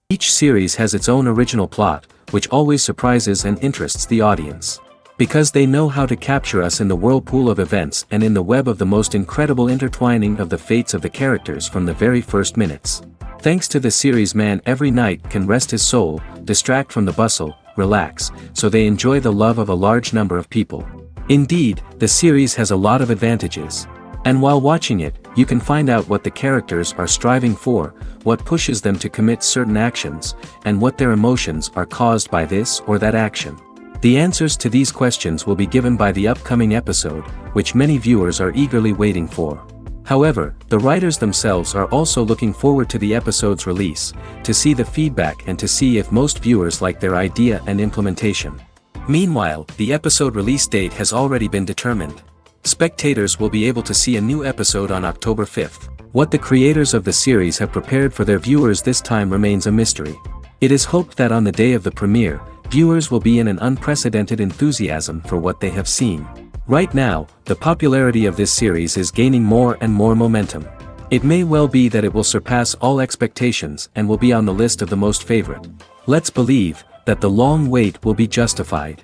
Each series has its own original plot, which always surprises and interests the audience. Because they know how to capture us in the whirlpool of events and in the web of the most incredible intertwining of the fates of the characters from the very first minutes. Thanks to the series, man every night can rest his soul, distract from the bustle, relax, so they enjoy the love of a large number of people. Indeed, the series has a lot of advantages. And while watching it, you can find out what the characters are striving for, what pushes them to commit certain actions, and what their emotions are caused by this or that action. The answers to these questions will be given by the upcoming episode, which many viewers are eagerly waiting for. However, the writers themselves are also looking forward to the episode's release, to see the feedback and to see if most viewers like their idea and implementation. Meanwhile, the episode release date has already been determined. Spectators will be able to see a new episode on October 5th. What the creators of the series have prepared for their viewers this time remains a mystery. It is hoped that on the day of the premiere, viewers will be in an unprecedented enthusiasm for what they have seen. Right now, the popularity of this series is gaining more and more momentum. It may well be that it will surpass all expectations and will be on the list of the most favorite. Let's believe that the long wait will be justified.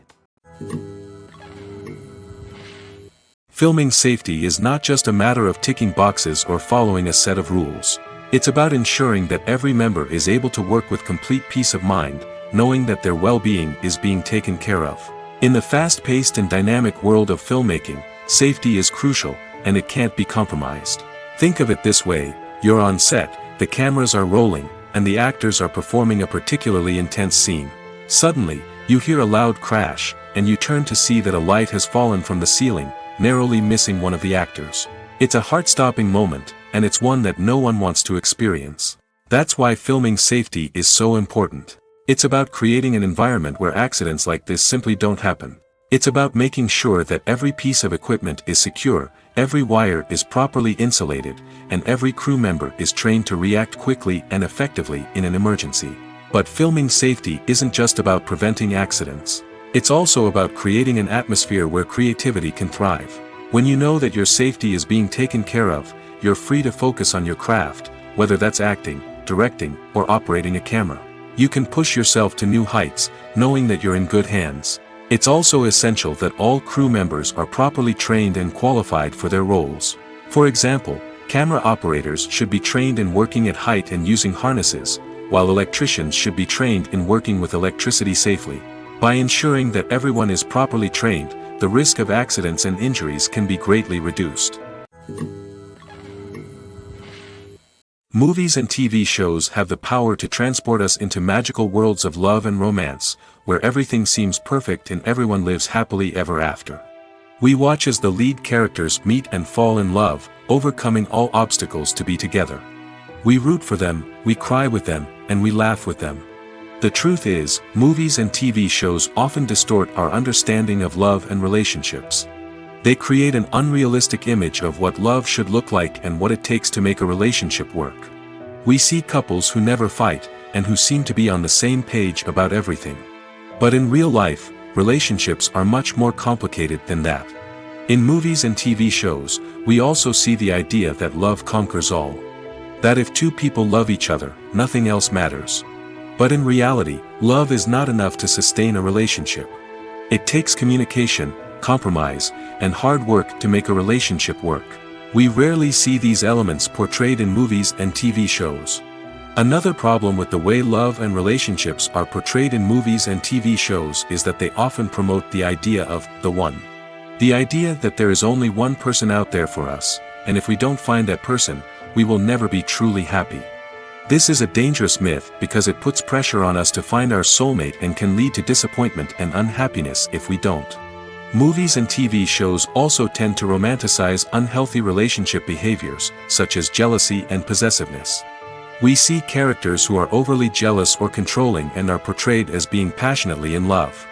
Filming safety is not just a matter of ticking boxes or following a set of rules. It's about ensuring that every member is able to work with complete peace of mind, knowing that their well-being is being taken care of. In the fast-paced and dynamic world of filmmaking, safety is crucial, and it can't be compromised. Think of it this way: you're on set, the cameras are rolling, and the actors are performing a particularly intense scene. Suddenly, you hear a loud crash, and you turn to see that a light has fallen from the ceiling, narrowly missing one of the actors. It's a heart-stopping moment, and it's one that no one wants to experience. That's why filming safety is so important. It's about creating an environment where accidents like this simply don't happen. It's about making sure that every piece of equipment is secure, every wire is properly insulated, and every crew member is trained to react quickly and effectively in an emergency. But filming safety isn't just about preventing accidents. It's also about creating an atmosphere where creativity can thrive. When you know that your safety is being taken care of, you're free to focus on your craft, whether that's acting, directing, or operating a camera. You can push yourself to new heights, knowing that you're in good hands. It's also essential that all crew members are properly trained and qualified for their roles. For example, camera operators should be trained in working at height and using harnesses, while electricians should be trained in working with electricity safely. By ensuring that everyone is properly trained, the risk of accidents and injuries can be greatly reduced. Movies and TV shows have the power to transport us into magical worlds of love and romance, where everything seems perfect and everyone lives happily ever after. We watch as the lead characters meet and fall in love, overcoming all obstacles to be together. We root for them, we cry with them, and we laugh with them. The truth is, movies and TV shows often distort our understanding of love and relationships. They create an unrealistic image of what love should look like and what it takes to make a relationship work. We see couples who never fight, and who seem to be on the same page about everything. But in real life, relationships are much more complicated than that. In movies and TV shows, we also see the idea that love conquers all. That if two people love each other, nothing else matters. But in reality, love is not enough to sustain a relationship. It takes communication, compromise, and hard work to make a relationship work. We rarely see these elements portrayed in movies and TV shows. Another problem with the way love and relationships are portrayed in movies and TV shows is that they often promote the idea of the one. The idea that there is only one person out there for us, and if we don't find that person, we will never be truly happy. This is a dangerous myth because it puts pressure on us to find our soulmate and can lead to disappointment and unhappiness if we don't. Movies and TV shows also tend to romanticize unhealthy relationship behaviors, such as jealousy and possessiveness. We see characters who are overly jealous or controlling and are portrayed as being passionately in love.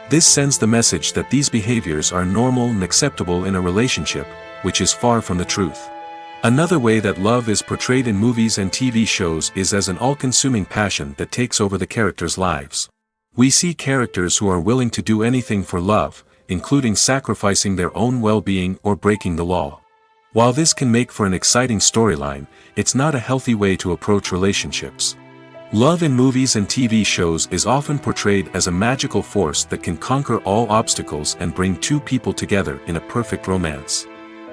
This sends the message that these behaviors are normal and acceptable in a relationship, which is far from the truth. Another way that love is portrayed in movies and TV shows is as an all-consuming passion that takes over the characters' lives. We see characters who are willing to do anything for love, including sacrificing their own well-being or breaking the law. While this can make for an exciting storyline, it's not a healthy way to approach relationships. Love in movies and TV shows is often portrayed as a magical force that can conquer all obstacles and bring two people together in a perfect romance.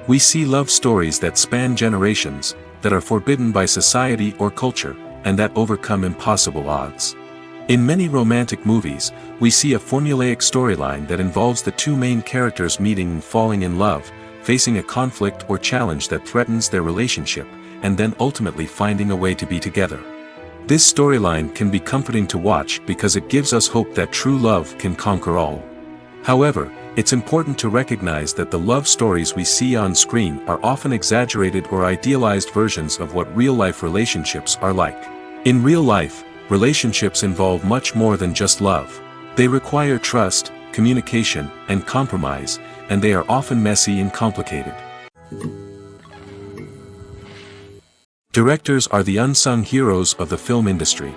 We see love stories that span generations, that are forbidden by society or culture, and that overcome impossible odds. In many romantic movies, we see a formulaic storyline that involves the two main characters meeting and falling in love, facing a conflict or challenge that threatens their relationship, and then ultimately finding a way to be together. This storyline can be comforting to watch because it gives us hope that true love can conquer all. However, it's important to recognize that the love stories we see on screen are often exaggerated or idealized versions of what real-life relationships are like. In real life, relationships involve much more than just love. They require trust, communication, and compromise, and they are often messy and complicated. Directors are the unsung heroes of the film industry.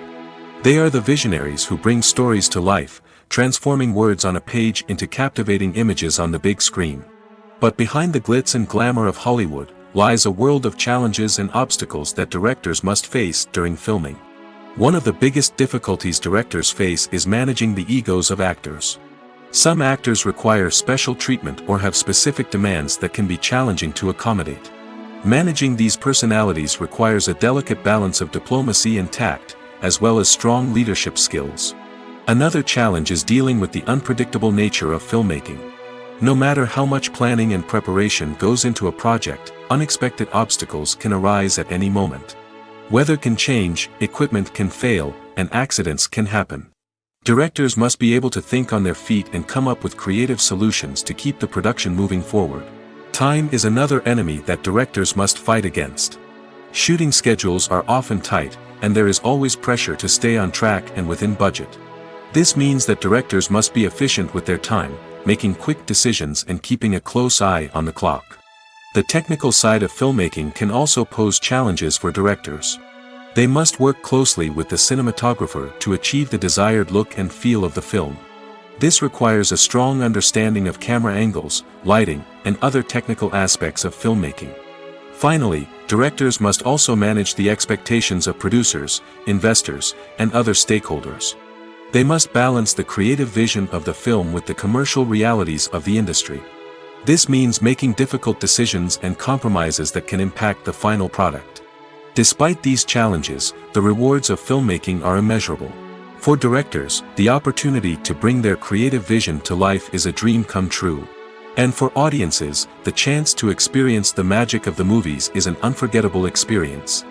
They are the visionaries who bring stories to life, transforming words on a page into captivating images on the big screen. But behind the glitz and glamour of Hollywood, lies a world of challenges and obstacles that directors must face during filming. One of the biggest difficulties directors face is managing the egos of actors. Some actors require special treatment or have specific demands that can be challenging to accommodate. Managing these personalities requires a delicate balance of diplomacy and tact, as well as strong leadership skills. Another challenge is dealing with the unpredictable nature of filmmaking. No matter how much planning and preparation goes into a project, unexpected obstacles can arise at any moment. Weather can change, equipment can fail, and accidents can happen. Directors must be able to think on their feet and come up with creative solutions to keep the production moving forward. Time is another enemy that directors must fight against. Shooting schedules are often tight, and there is always pressure to stay on track and within budget. This means that directors must be efficient with their time, making quick decisions and keeping a close eye on the clock. The technical side of filmmaking can also pose challenges for directors. They must work closely with the cinematographer to achieve the desired look and feel of the film. This requires a strong understanding of camera angles, lighting, and other technical aspects of filmmaking. Finally, directors must also manage the expectations of producers, investors, and other stakeholders. They must balance the creative vision of the film with the commercial realities of the industry. This means making difficult decisions and compromises that can impact the final product. Despite these challenges, the rewards of filmmaking are immeasurable. For directors, the opportunity to bring their creative vision to life is a dream come true. And for audiences, the chance to experience the magic of the movies is an unforgettable experience.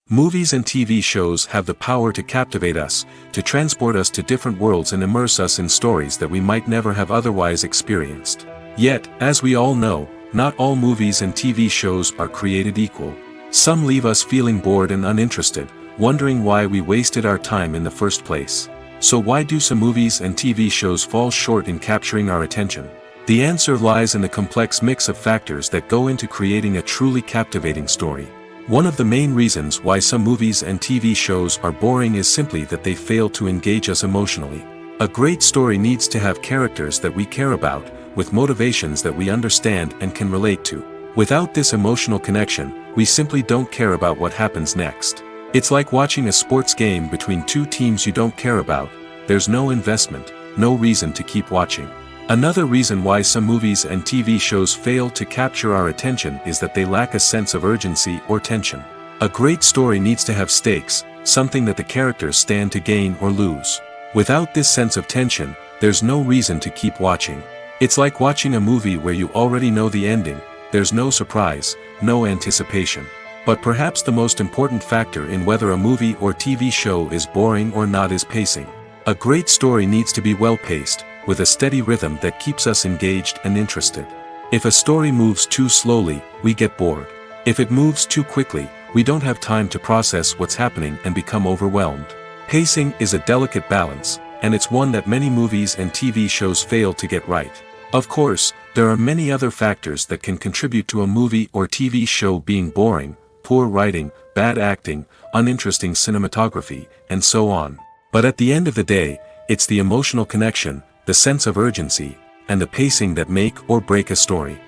Movies and TV shows have the power to captivate us, to transport us to different worlds and immerse us in stories that we might never have otherwise experienced. Yet, as we all know, not all movies and TV shows are created equal. Some leave us feeling bored and uninterested, wondering why we wasted our time in the first place. So why do some movies and TV shows fall short in capturing our attention? The answer lies in the complex mix of factors that go into creating a truly captivating story. One of the main reasons why some movies and TV shows are boring is simply that they fail to engage us emotionally. A great story needs to have characters that we care about, with motivations that we understand and can relate to. Without this emotional connection, we simply don't care about what happens next. It's like watching a sports game between two teams you don't care about. There's no investment, no reason to keep watching. Another reason why some movies and TV shows fail to capture our attention is that they lack a sense of urgency or tension. A great story needs to have stakes, something that the characters stand to gain or lose. Without this sense of tension, there's no reason to keep watching. It's like watching a movie where you already know the ending, there's no surprise, no anticipation. But perhaps the most important factor in whether a movie or TV show is boring or not is pacing. A great story needs to be well-paced, with a steady rhythm that keeps us engaged and interested. If a story moves too slowly, we get bored. If it moves too quickly, we don't have time to process what's happening and become overwhelmed. Pacing is a delicate balance, and it's one that many movies and TV shows fail to get right. Of course, there are many other factors that can contribute to a movie or TV show being boring: poor writing, bad acting, uninteresting cinematography, and so on. But at the end of the day, it's the emotional connection, the sense of urgency, and the pacing that make or break a story.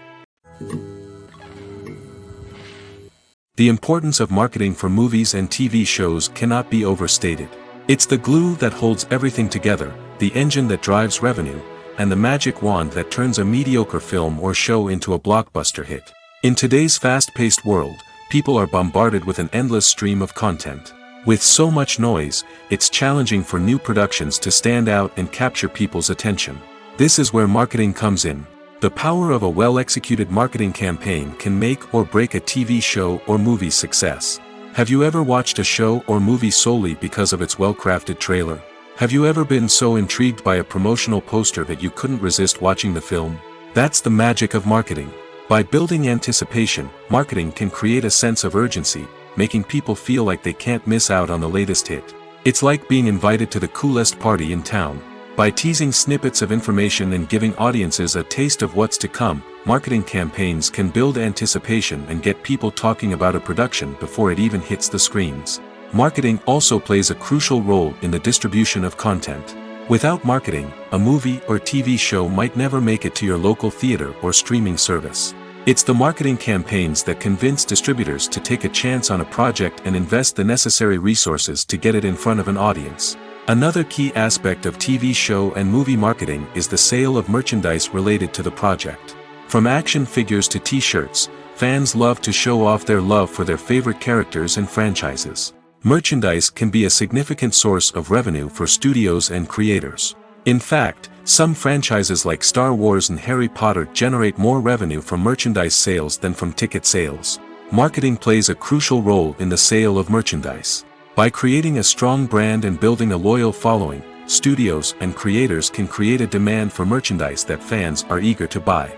The importance of marketing for movies and TV shows cannot be overstated. It's the glue that holds everything together, the engine that drives revenue, and the magic wand that turns a mediocre film or show into a blockbuster hit. In today's fast-paced world, people are bombarded with an endless stream of content. With so much noise, it's challenging for new productions to stand out and capture people's attention. This is where marketing comes in. The power of a well-executed marketing campaign can make or break a TV show or movie's success. Have you ever watched a show or movie solely because of its well-crafted trailer? Have you ever been so intrigued by a promotional poster that you couldn't resist watching the film? That's the magic of marketing. By building anticipation, marketing can create a sense of urgency, making people feel like they can't miss out on the latest hit. It's like being invited to the coolest party in town. By teasing snippets of information and giving audiences a taste of what's to come, marketing campaigns can build anticipation and get people talking about a production before it even hits the screens. Marketing also plays a crucial role in the distribution of content. Without marketing, a movie or TV show might never make it to your local theater or streaming service. It's the marketing campaigns that convince distributors to take a chance on a project and invest the necessary resources to get it in front of an audience. Another key aspect of TV show and movie marketing is the sale of merchandise related to the project. From action figures to t-shirts, fans love to show off their love for their favorite characters and franchises. Merchandise can be a significant source of revenue for studios and creators. In fact, some franchises like Star Wars and Harry Potter generate more revenue from merchandise sales than from ticket sales. Marketing plays a crucial role in the sale of merchandise. By creating a strong brand and building a loyal following, studios and creators can create a demand for merchandise that fans are eager to buy.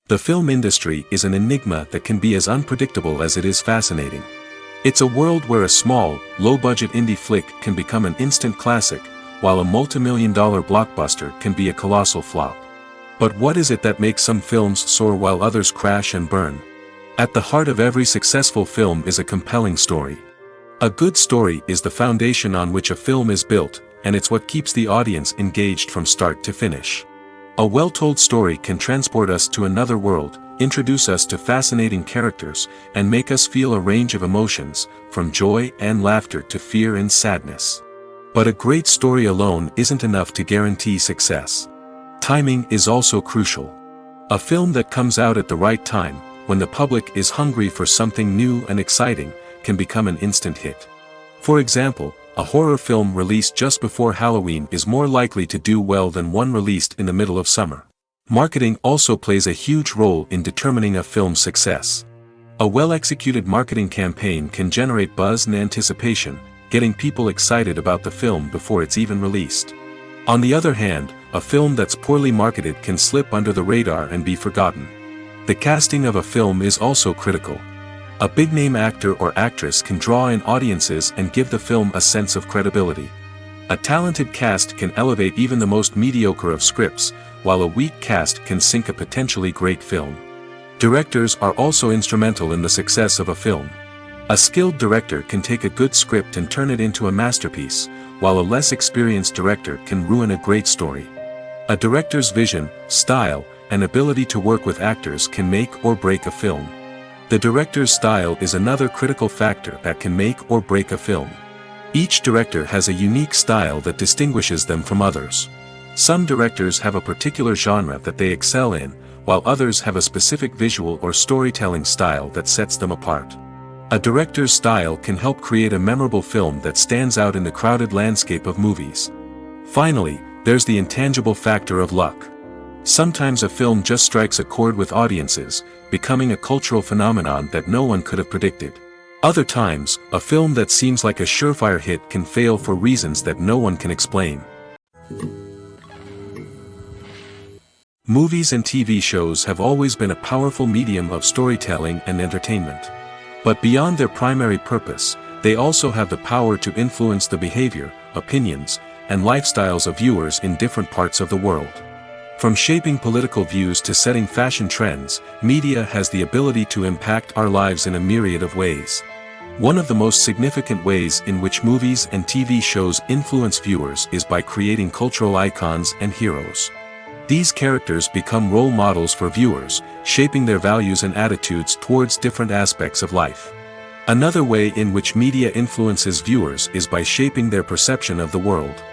The film industry is an enigma that can be as unpredictable as it is fascinating. It's a world where a small, low-budget indie flick can become an instant classic, while a multi-million-dollar blockbuster can be a colossal flop. But what is it that makes some films soar while others crash and burn? At the heart of every successful film is a compelling story. A good story is the foundation on which a film is built, and it's what keeps the audience engaged from start to finish. A well-told story can transport us to another world, introduce us to fascinating characters, and make us feel a range of emotions, from joy and laughter to fear and sadness. But a great story alone isn't enough to guarantee success. Timing is also crucial. A film that comes out at the right time, when the public is hungry for something new and exciting, can become an instant hit. For example, a horror film released just before Halloween is more likely to do well than one released in the middle of summer. Marketing also plays a huge role in determining a film's success. A well-executed marketing campaign can generate buzz and anticipation, getting people excited about the film before it's even released. On the other hand, a film that's poorly marketed can slip under the radar and be forgotten. The casting of a film is also critical. A big-name actor or actress can draw in audiences and give the film a sense of credibility. A talented cast can elevate even the most mediocre of scripts, while a weak cast can sink a potentially great film. Directors are also instrumental in the success of a film. A skilled director can take a good script and turn it into a masterpiece, while a less experienced director can ruin a great story. A director's vision, style, and ability to work with actors can make or break a film. The director's style is another critical factor that can make or break a film. Each director has a unique style that distinguishes them from others. Some directors have a particular genre that they excel in, while others have a specific visual or storytelling style that sets them apart. A director's style can help create a memorable film that stands out in the crowded landscape of movies. Finally, there's the intangible factor of luck. Sometimes a film just strikes a chord with audiences, becoming a cultural phenomenon that no one could have predicted. Other times, a film that seems like a surefire hit can fail for reasons that no one can explain. Movies and TV shows have always been a powerful medium of storytelling and entertainment. But beyond their primary purpose, they also have the power to influence the behavior, opinions, and lifestyles of viewers in different parts of the world. From shaping political views to setting fashion trends, media has the ability to impact our lives in a myriad of ways. One of the most significant ways in which movies and TV shows influence viewers is by creating cultural icons and heroes. These characters become role models for viewers, shaping their values and attitudes towards different aspects of life. Another way in which media influences viewers is by shaping their perception of the world.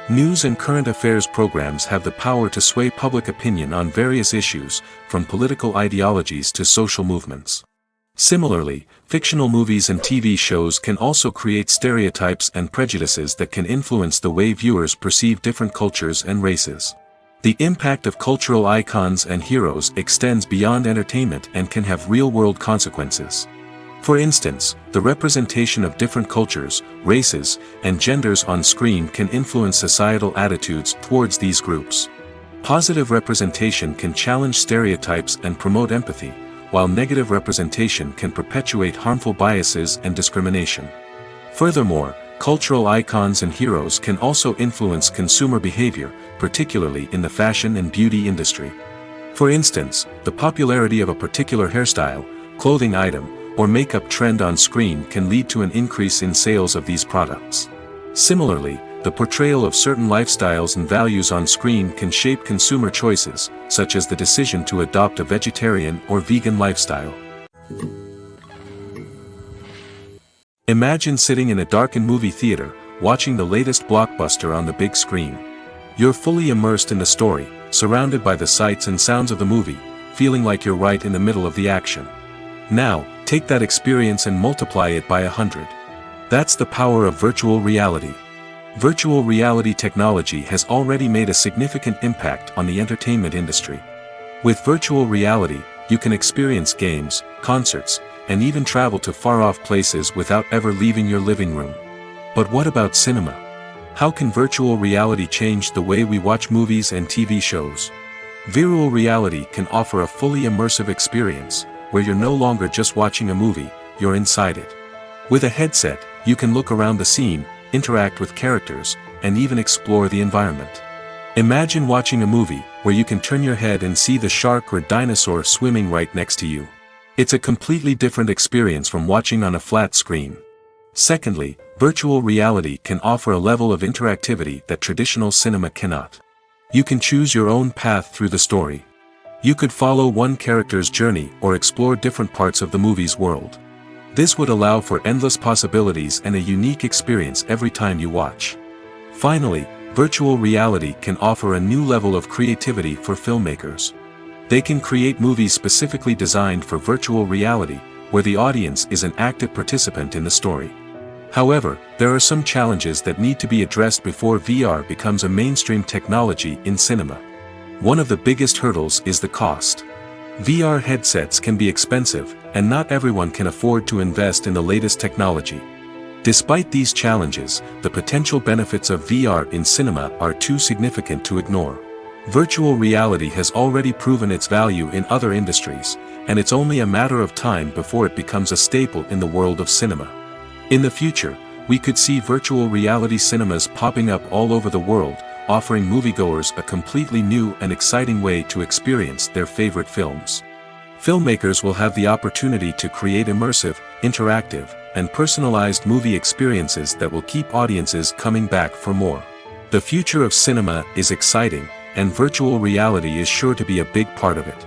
News and current affairs programs have the power to sway public opinion on various issues, from political ideologies to social movements. Similarly, fictional movies and TV shows can also create stereotypes and prejudices that can influence the way viewers perceive different cultures and races. The impact of cultural icons and heroes extends beyond entertainment and can have real-world consequences. For instance, the representation of different cultures, races, and genders on screen can influence societal attitudes towards these groups. Positive representation can challenge stereotypes and promote empathy, while negative representation can perpetuate harmful biases and discrimination. Furthermore, cultural icons and heroes can also influence consumer behavior, particularly in the fashion and beauty industry. For instance, the popularity of a particular hairstyle, clothing item, or makeup trend on screen can lead to an increase in sales of these products. Similarly, the portrayal of certain lifestyles and values on screen can shape consumer choices, such as the decision to adopt a vegetarian or vegan lifestyle. Imagine sitting in a darkened movie theater, watching the latest blockbuster on the big screen. You're fully immersed in the story, surrounded by the sights and sounds of the movie, feeling like you're right in the middle of the action. Now, take that experience and multiply it by 100. That's the power of virtual reality. Virtual reality technology has already made a significant impact on the entertainment industry. With virtual reality, you can experience games, concerts, and even travel to far-off places without ever leaving your living room. But what about cinema? How can virtual reality change the way we watch movies and TV shows? Virtual reality can offer a fully immersive experience, where you're no longer just watching a movie, you're inside it. With a headset, you can look around the scene, interact with characters, and even explore the environment. Imagine watching a movie where you can turn your head and see the shark or dinosaur swimming right next to you. It's a completely different experience from watching on a flat screen. Secondly, virtual reality can offer a level of interactivity that traditional cinema cannot. You can choose your own path through the story. You could follow one character's journey or explore different parts of the movie's world. This would allow for endless possibilities and a unique experience every time you watch. Finally, virtual reality can offer a new level of creativity for filmmakers. They can create movies specifically designed for virtual reality, where the audience is an active participant in the story. However, there are some challenges that need to be addressed before VR becomes a mainstream technology in cinema. One of the biggest hurdles is the cost. VR headsets can be expensive, and not everyone can afford to invest in the latest technology. Despite these challenges, the potential benefits of VR in cinema are too significant to ignore. Virtual reality has already proven its value in other industries, and it's only a matter of time before it becomes a staple in the world of cinema. In the future, we could see virtual reality cinemas popping up all over the world, offering moviegoers a completely new and exciting way to experience their favorite films. Filmmakers will have the opportunity to create immersive, interactive, and personalized movie experiences that will keep audiences coming back for more. The future of cinema is exciting, and virtual reality is sure to be a big part of it.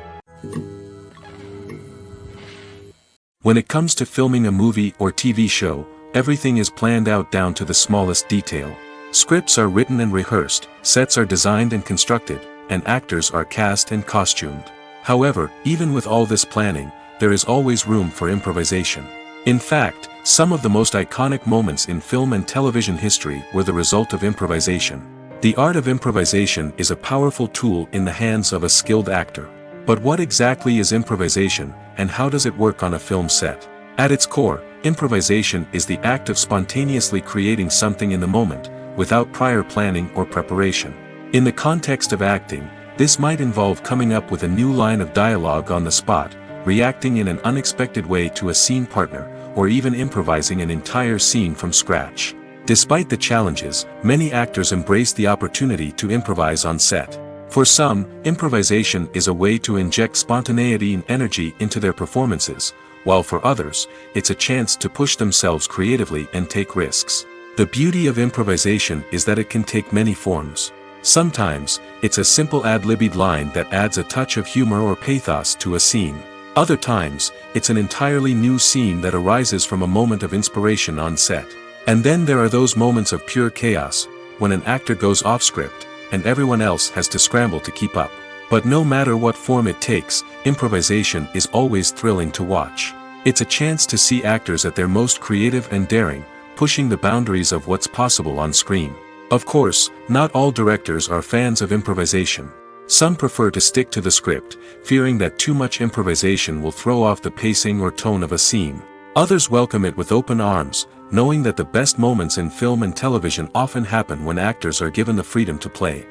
When it comes to filming a movie or TV show, everything is planned out down to the smallest detail. Scripts are written and rehearsed, sets are designed and constructed, and actors are cast and costumed. However, even with all this planning, there is always room for improvisation. In fact, some of the most iconic moments in film and television history were the result of improvisation. The art of improvisation is a powerful tool in the hands of a skilled actor. But what exactly is improvisation, and how does it work on a film set? At its core, improvisation is the act of spontaneously creating something in the moment, without prior planning or preparation. In the context of acting, this might involve coming up with a new line of dialogue on the spot, reacting in an unexpected way to a scene partner, or even improvising an entire scene from scratch. Despite the challenges, many actors embrace the opportunity to improvise on set. For some, improvisation is a way to inject spontaneity and energy into their performances, while for others, it's a chance to push themselves creatively and take risks. The beauty of improvisation is that it can take many forms. Sometimes, it's a simple ad-libbed line that adds a touch of humor or pathos to a scene. Other times, it's an entirely new scene that arises from a moment of inspiration on set. And then there are those moments of pure chaos, when an actor goes off script, and everyone else has to scramble to keep up. But no matter what form it takes, improvisation is always thrilling to watch. It's a chance to see actors at their most creative and daring, pushing the boundaries of what's possible on screen. Of course, not all directors are fans of improvisation. Some prefer to stick to the script, fearing that too much improvisation will throw off the pacing or tone of a scene. Others welcome it with open arms, knowing that the best moments in film and television often happen when actors are given the freedom to play.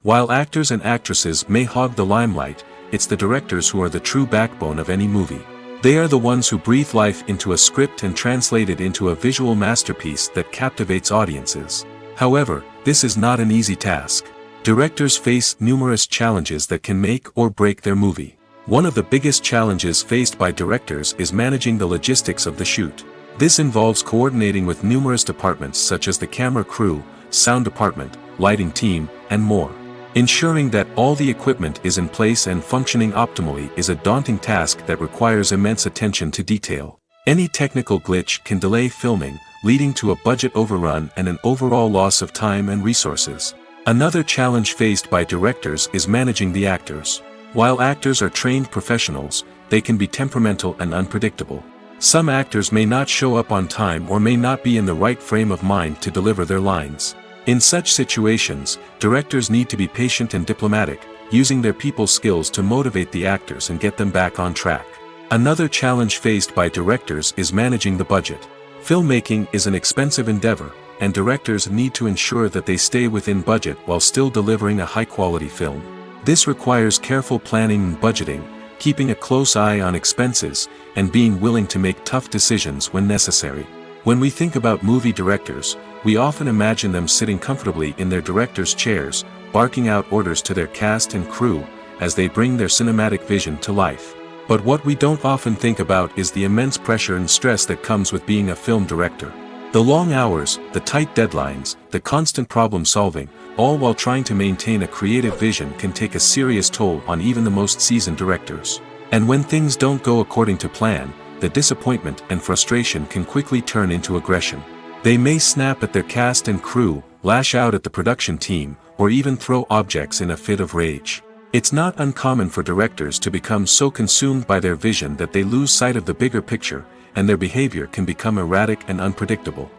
While actors and actresses may hog the limelight, it's the directors who are the true backbone of any movie. They are the ones who breathe life into a script and translate it into a visual masterpiece that captivates audiences. However, this is not an easy task. Directors face numerous challenges that can make or break their movie. One of the biggest challenges faced by directors is managing the logistics of the shoot. This involves coordinating with numerous departments such as the camera crew, sound department, lighting team, and more. Ensuring that all the equipment is in place and functioning optimally is a daunting task that requires immense attention to detail. Any technical glitch can delay filming, leading to a budget overrun and an overall loss of time and resources. Another challenge faced by directors is managing the actors. While actors are trained professionals, they can be temperamental and unpredictable. Some actors may not show up on time or may not be in the right frame of mind to deliver their lines. In such situations, directors need to be patient and diplomatic, using their people skills to motivate the actors and get them back on track. Another challenge faced by directors is managing the budget. Filmmaking is an expensive endeavor, and directors need to ensure that they stay within budget while still delivering a high-quality film. This requires careful planning and budgeting, keeping a close eye on expenses, and being willing to make tough decisions when necessary. When we think about movie directors, we often imagine them sitting comfortably in their director's chairs, barking out orders to their cast and crew, as they bring their cinematic vision to life. But what we don't often think about is the immense pressure and stress that comes with being a film director. The long hours, the tight deadlines, the constant problem solving, all while trying to maintain a creative vision can take a serious toll on even the most seasoned directors. And when things don't go according to plan, the disappointment and frustration can quickly turn into aggression. They may snap at their cast and crew, lash out at the production team, or even throw objects in a fit of rage. It's not uncommon for directors to become so consumed by their vision that they lose sight of the bigger picture, and their behavior can become erratic and unpredictable.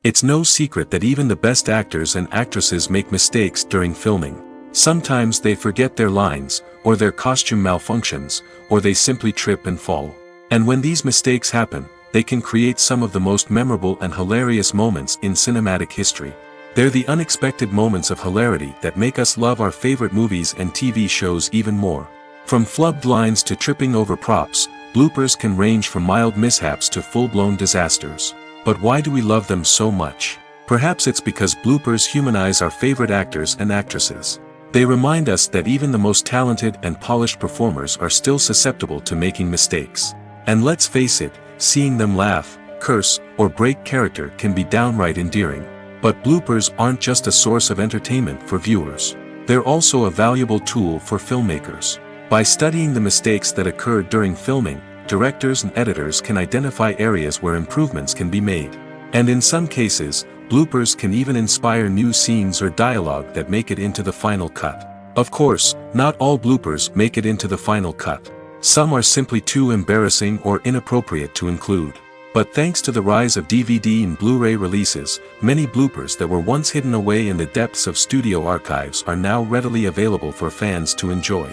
It's no secret that even the best actors and actresses make mistakes during filming. Sometimes they forget their lines, or their costume malfunctions, or they simply trip and fall. And when these mistakes happen, they can create some of the most memorable and hilarious moments in cinematic history. They're the unexpected moments of hilarity that make us love our favorite movies and TV shows even more. From flubbed lines to tripping over props, bloopers can range from mild mishaps to full-blown disasters. But why do we love them so much? Perhaps it's because bloopers humanize our favorite actors and actresses. They remind us that even the most talented and polished performers are still susceptible to making mistakes. And let's face it, seeing them laugh, curse, or break character can be downright endearing. But bloopers aren't just a source of entertainment for viewers. They're also a valuable tool for filmmakers. By studying the mistakes that occurred during filming, directors and editors can identify areas where improvements can be made. And in some cases, bloopers can even inspire new scenes or dialogue that make it into the final cut. Of course, not all bloopers make it into the final cut. Some are simply too embarrassing or inappropriate to include. But thanks to the rise of DVD and Blu-ray releases, many bloopers that were once hidden away in the depths of studio archives are now readily available for fans to enjoy.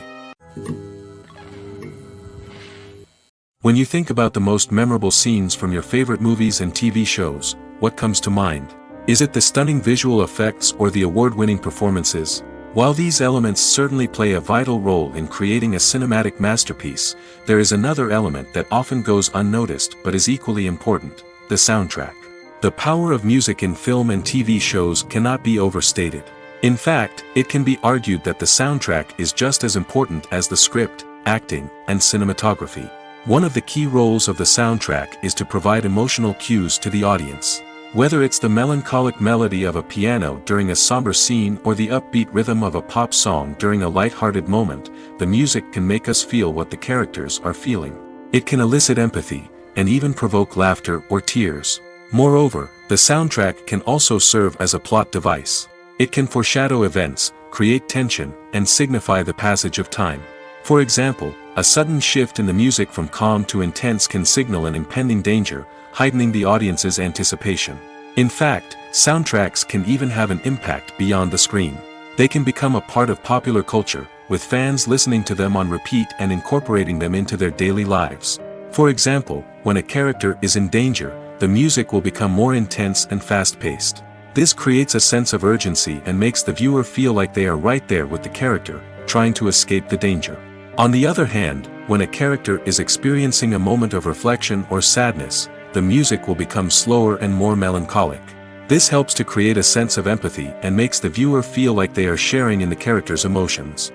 When you think about the most memorable scenes from your favorite movies and TV shows, what comes to mind? Is it the stunning visual effects or the award-winning performances? While these elements certainly play a vital role in creating a cinematic masterpiece, there is another element that often goes unnoticed but is equally important: the soundtrack. The power of music in film and TV shows cannot be overstated. In fact, it can be argued that the soundtrack is just as important as the script, acting, and cinematography. One of the key roles of the soundtrack is to provide emotional cues to the audience. Whether it's the melancholic melody of a piano during a somber scene or the upbeat rhythm of a pop song during a light-hearted moment, the music can make us feel what the characters are feeling. It can elicit empathy, and even provoke laughter or tears. Moreover, the soundtrack can also serve as a plot device. It can foreshadow events, create tension, and signify the passage of time. For example, a sudden shift in the music from calm to intense can signal an impending danger, heightening the audience's anticipation. In fact, soundtracks can even have an impact beyond the screen. They can become a part of popular culture, with fans listening to them on repeat and incorporating them into their daily lives. For example, when a character is in danger, the music will become more intense and fast-paced. This creates a sense of urgency and makes the viewer feel like they are right there with the character, trying to escape the danger. On the other hand, when a character is experiencing a moment of reflection or sadness, the music will become slower and more melancholic. This helps to create a sense of empathy and makes the viewer feel like they are sharing in the character's emotions.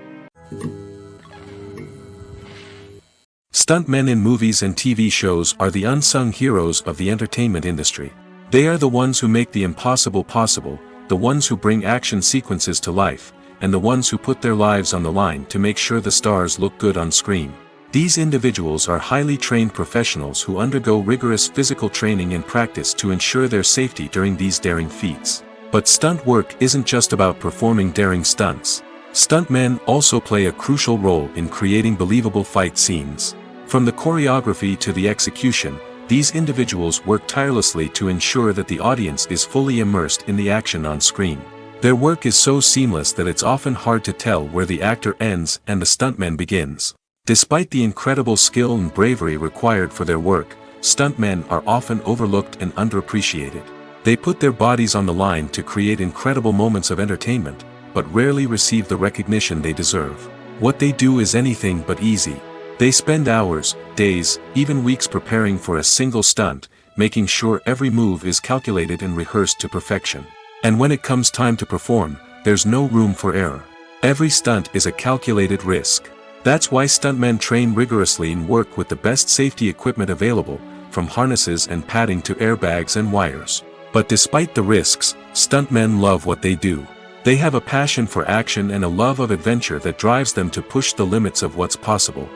Stuntmen in movies and TV shows are the unsung heroes of the entertainment industry. They are the ones who make the impossible possible, the ones who bring action sequences to life, and the ones who put their lives on the line to make sure the stars look good on screen. These individuals are highly trained professionals who undergo rigorous physical training and practice to ensure their safety during these daring feats. But stunt work isn't just about performing daring stunts. Stuntmen also play a crucial role in creating believable fight scenes. From the choreography to the execution, these individuals work tirelessly to ensure that the audience is fully immersed in the action on screen. Their work is so seamless that it's often hard to tell where the actor ends and the stuntman begins. Despite the incredible skill and bravery required for their work, stuntmen are often overlooked and underappreciated. They put their bodies on the line to create incredible moments of entertainment, but rarely receive the recognition they deserve. What they do is anything but easy. They spend hours, days, even weeks preparing for a single stunt, making sure every move is calculated and rehearsed to perfection. And when it comes time to perform, there's no room for error. Every stunt is a calculated risk. That's why stuntmen train rigorously and work with the best safety equipment available, from harnesses and padding to airbags and wires. But despite the risks, stuntmen love what they do. They have a passion for action and a love of adventure that drives them to push the limits of what's possible.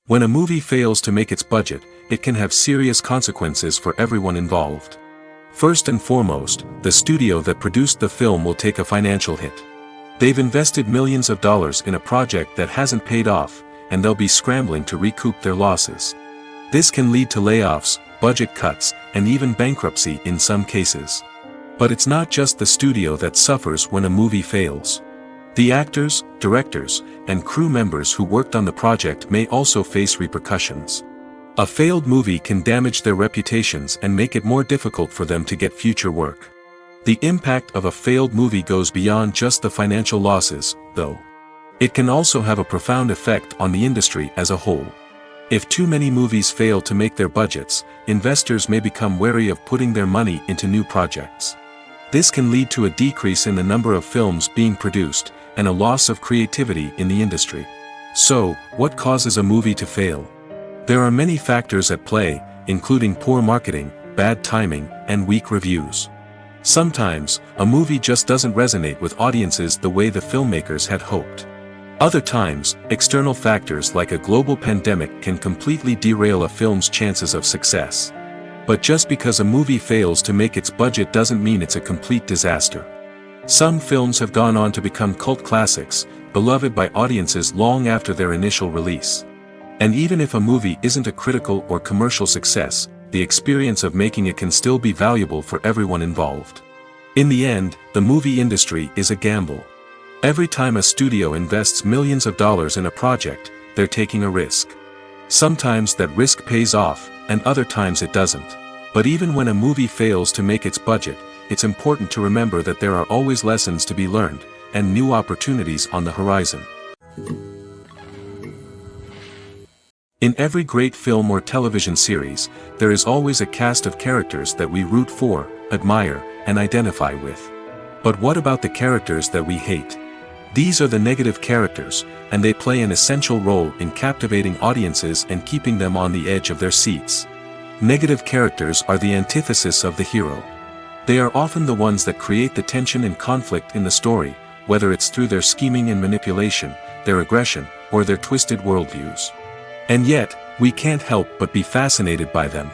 When a movie fails to make its budget, it can have serious consequences for everyone involved. First and foremost, the studio that produced the film will take a financial hit. They've invested millions of dollars in a project that hasn't paid off, and they'll be scrambling to recoup their losses. This can lead to layoffs, budget cuts, and even bankruptcy in some cases. But it's not just the studio that suffers when a movie fails. The actors, directors, and crew members who worked on the project may also face repercussions. A failed movie can damage their reputations and make it more difficult for them to get future work. The impact of a failed movie goes beyond just the financial losses, though. It can also have a profound effect on the industry as a whole. If too many movies fail to make their budgets, investors may become wary of putting their money into new projects. This can lead to a decrease in the number of films being produced, and a loss of creativity in the industry. So, what causes a movie to fail? There are many factors at play, including poor marketing, bad timing, and weak reviews. Sometimes, a movie just doesn't resonate with audiences the way the filmmakers had hoped. Other times, external factors like a global pandemic can completely derail a film's chances of success. But just because a movie fails to make its budget doesn't mean it's a complete disaster. Some films have gone on to become cult classics, beloved by audiences long after their initial release. And even if a movie isn't a critical or commercial success, the experience of making it can still be valuable for everyone involved. In the end, the movie industry is a gamble. Every time a studio invests millions of dollars in a project, they're taking a risk. Sometimes that risk pays off, and other times it doesn't. But even when a movie fails to make its budget, it's important to remember that there are always lessons to be learned, and new opportunities on the horizon. In every great film or television series, there is always a cast of characters that we root for, admire, and identify with. But what about the characters that we hate? These are the negative characters, and they play an essential role in captivating audiences and keeping them on the edge of their seats. Negative characters are the antithesis of the hero. They are often the ones that create the tension and conflict in the story, whether it's through their scheming and manipulation, their aggression, or their twisted worldviews. And yet, we can't help but be fascinated by them.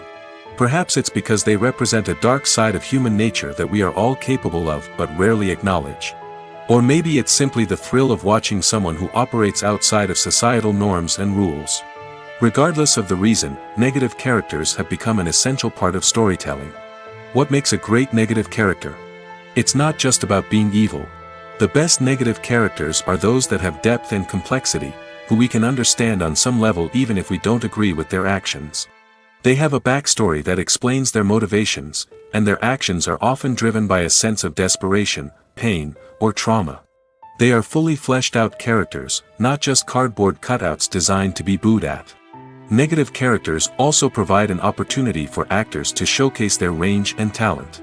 Perhaps it's because they represent a dark side of human nature that we are all capable of but rarely acknowledge. Or maybe it's simply the thrill of watching someone who operates outside of societal norms and rules. Regardless of the reason, negative characters have become an essential part of storytelling. What makes a great negative character? It's not just about being evil. The best negative characters are those that have depth and complexity, who we can understand on some level even if we don't agree with their actions. They have a backstory that explains their motivations, and their actions are often driven by a sense of desperation, pain, or trauma. They are fully fleshed out characters, not just cardboard cutouts designed to be booed at. Negative characters also provide an opportunity for actors to showcase their range and talent.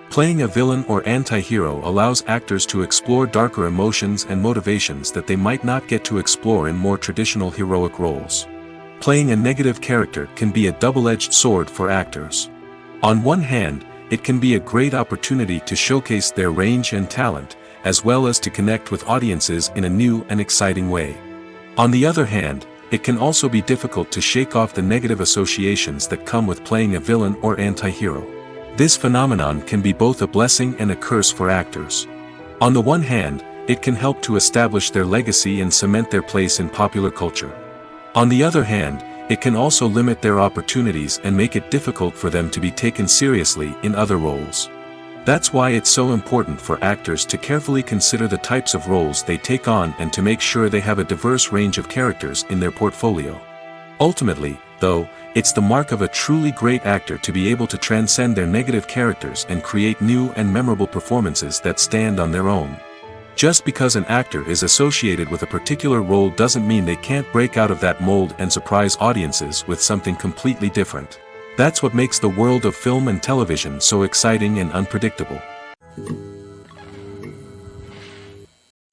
Playing a villain or anti-hero allows actors to explore darker emotions and motivations that they might not get to explore in more traditional heroic roles. Playing a negative character can be a double-edged sword for actors. On one hand, it can be a great opportunity to showcase their range and talent, as well as to connect with audiences in a new and exciting way. On the other hand, it can also be difficult to shake off the negative associations that come with playing a villain or anti-hero. This phenomenon can be both a blessing and a curse for actors. On the one hand, it can help to establish their legacy and cement their place in popular culture. On the other hand, it can also limit their opportunities and make it difficult for them to be taken seriously in other roles. That's why it's so important for actors to carefully consider the types of roles they take on and to make sure they have a diverse range of characters in their portfolio. Ultimately, though, it's the mark of a truly great actor to be able to transcend their negative characters and create new and memorable performances that stand on their own. Just because an actor is associated with a particular role doesn't mean they can't break out of that mold and surprise audiences with something completely different. That's what makes the world of film and television so exciting and unpredictable.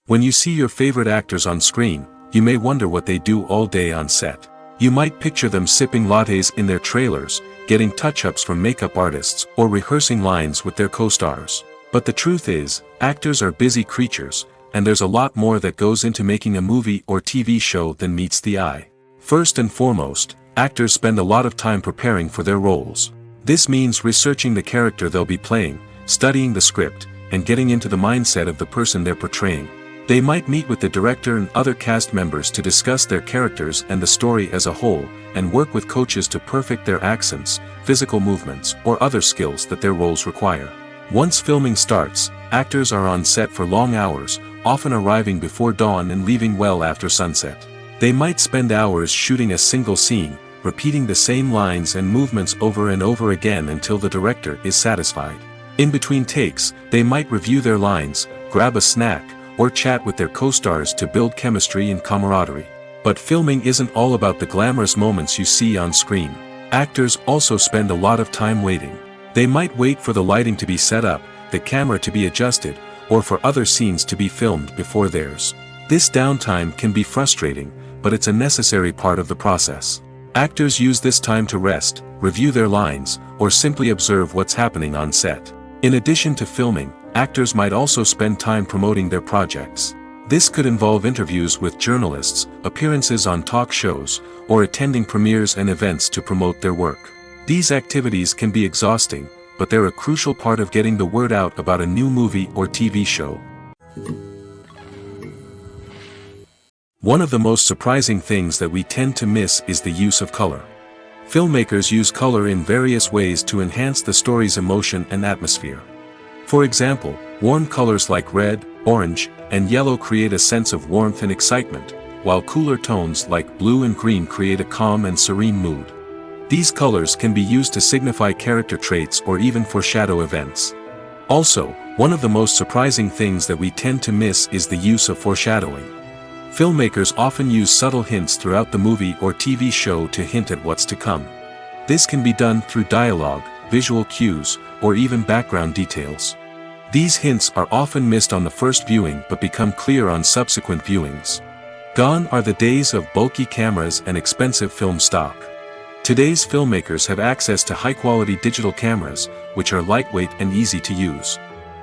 When you see your favorite actors on screen, you may wonder what they do all day on set. You might picture them sipping lattes in their trailers, getting touch-ups from makeup artists, or rehearsing lines with their co-stars. But the truth is, actors are busy creatures, and there's a lot more that goes into making a movie or TV show than meets the eye. First and foremost, actors spend a lot of time preparing for their roles. This means researching the character they'll be playing, studying the script, and getting into the mindset of the person they're portraying. They might meet with the director and other cast members to discuss their characters and the story as a whole, and work with coaches to perfect their accents, physical movements, or other skills that their roles require. Once filming starts, actors are on set for long hours, often arriving before dawn and leaving well after sunset. They might spend hours shooting a single scene, repeating the same lines and movements over and over again until the director is satisfied. In between takes, they might review their lines, grab a snack, or chat with their co-stars to build chemistry and camaraderie. But filming isn't all about the glamorous moments you see on screen. Actors also spend a lot of time waiting. They might wait for the lighting to be set up, the camera to be adjusted, or for other scenes to be filmed before theirs. This downtime can be frustrating, but it's a necessary part of the process. Actors use this time to rest, review their lines, or simply observe what's happening on set. In addition to filming, actors might also spend time promoting their projects. This could involve interviews with journalists, appearances on talk shows, or attending premieres and events to promote their work. These activities can be exhausting, but they're a crucial part of getting the word out about a new movie or TV show. One of the most surprising things that we tend to miss is the use of color. Filmmakers use color in various ways to enhance the story's emotion and atmosphere. For example, warm colors like red, orange, and yellow create a sense of warmth and excitement, while cooler tones like blue and green create a calm and serene mood. These colors can be used to signify character traits or even foreshadow events. Also, one of the most surprising things that we tend to miss is the use of foreshadowing. Filmmakers often use subtle hints throughout the movie or TV show to hint at what's to come. This can be done through dialogue, visual cues, or even background details. These hints are often missed on the first viewing but become clear on subsequent viewings. Gone are the days of bulky cameras and expensive film stock. Today's filmmakers have access to high-quality digital cameras, which are lightweight and easy to use.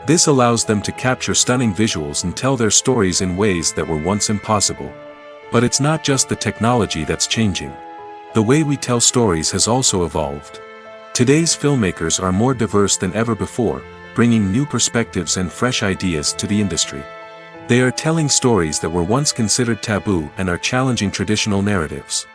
This allows them to capture stunning visuals and tell their stories in ways that were once impossible. But it's not just the technology that's changing. The way we tell stories has also evolved. Today's filmmakers are more diverse than ever before, bringing new perspectives and fresh ideas to the industry. They are telling stories that were once considered taboo and are challenging traditional narratives.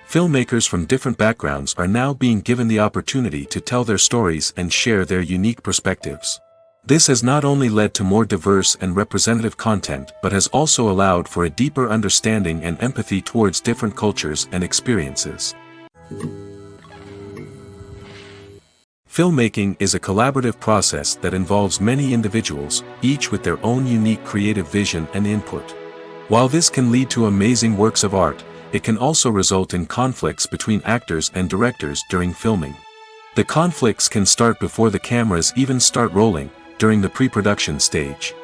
Filmmakers from different backgrounds are now being given the opportunity to tell their stories and share their unique perspectives. This has not only led to more diverse and representative content but has also allowed for a deeper understanding and empathy towards different cultures and experiences. Filmmaking is a collaborative process that involves many individuals, each with their own unique creative vision and input. While this can lead to amazing works of art, it can also result in conflicts between actors and directors during filming. The conflicts can start before the cameras even start rolling, during the pre-production stage.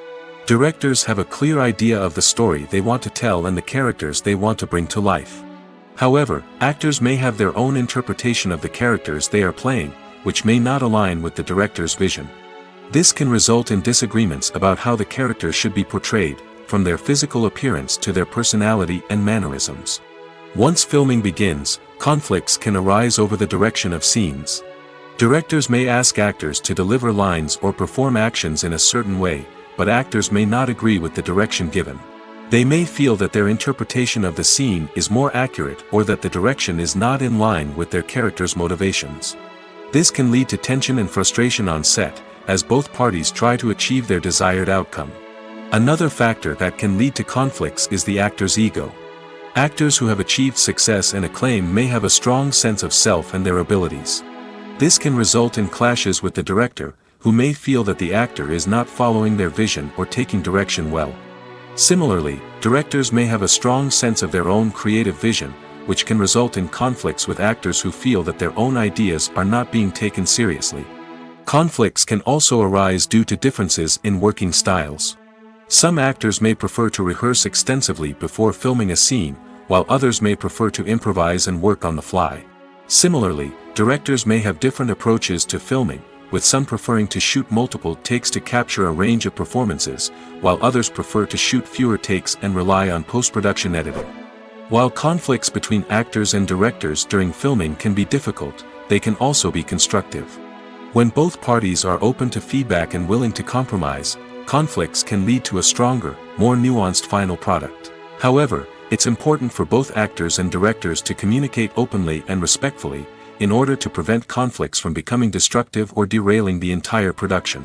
Directors have a clear idea of the story they want to tell and the characters they want to bring to life. However, actors may have their own interpretation of the characters they are playing, which may not align with the director's vision. This can result in disagreements about how the characters should be portrayed, from their physical appearance to their personality and mannerisms. Once filming begins, conflicts can arise over the direction of scenes. Directors may ask actors to deliver lines or perform actions in a certain way, but actors may not agree with the direction given. They may feel that their interpretation of the scene is more accurate or that the direction is not in line with their character's motivations. This can lead to tension and frustration on set, as both parties try to achieve their desired outcome. Another factor that can lead to conflicts is the actor's ego. Actors who have achieved success and acclaim may have a strong sense of self and their abilities. This can result in clashes with the director, who may feel that the actor is not following their vision or taking direction well. Similarly, directors may have a strong sense of their own creative vision, which can result in conflicts with actors who feel that their own ideas are not being taken seriously. Conflicts can also arise due to differences in working styles. Some actors may prefer to rehearse extensively before filming a scene, while others may prefer to improvise and work on the fly. Similarly, directors may have different approaches to filming, with some preferring to shoot multiple takes to capture a range of performances, while others prefer to shoot fewer takes and rely on post-production editing. While conflicts between actors and directors during filming can be difficult, they can also be constructive. When both parties are open to feedback and willing to compromise, conflicts can lead to a stronger, more nuanced final product. However, it's important for both actors and directors to communicate openly and respectfully, in order to prevent conflicts from becoming destructive or derailing the entire production.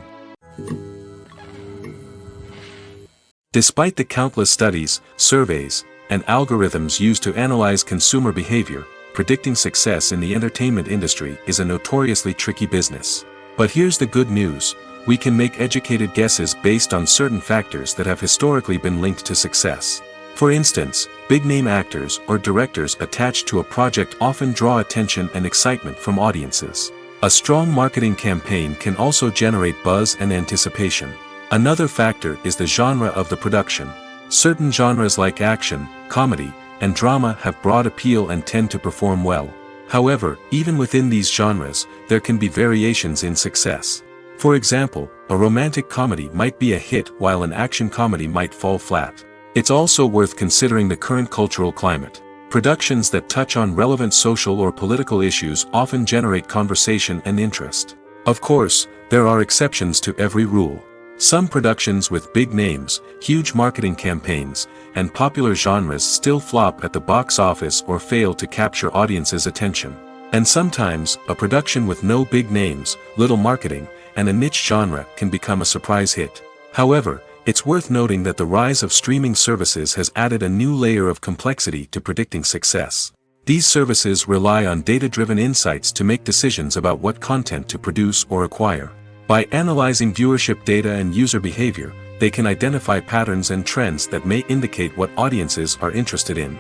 Despite the countless studies, surveys, and algorithms used to analyze consumer behavior, predicting success in the entertainment industry is a notoriously tricky business. But here's the good news: we can make educated guesses based on certain factors that have historically been linked to success. For instance, big-name actors or directors attached to a project often draw attention and excitement from audiences. A strong marketing campaign can also generate buzz and anticipation. Another factor is the genre of the production. Certain genres like action, comedy, and drama have broad appeal and tend to perform well. However, even within these genres, there can be variations in success. For example, a romantic comedy might be a hit while an action comedy might fall flat. It's also worth considering the current cultural climate. Productions that touch on relevant social or political issues often generate conversation and interest. Of course, there are exceptions to every rule. Some productions with big names, huge marketing campaigns, and popular genres still flop at the box office or fail to capture audiences' attention. And sometimes, a production with no big names, little marketing, and a niche genre can become a surprise hit. However, it's worth noting that the rise of streaming services has added a new layer of complexity to predicting success. These services rely on data-driven insights to make decisions about what content to produce or acquire. By analyzing viewership data and user behavior, they can identify patterns and trends that may indicate what audiences are interested in.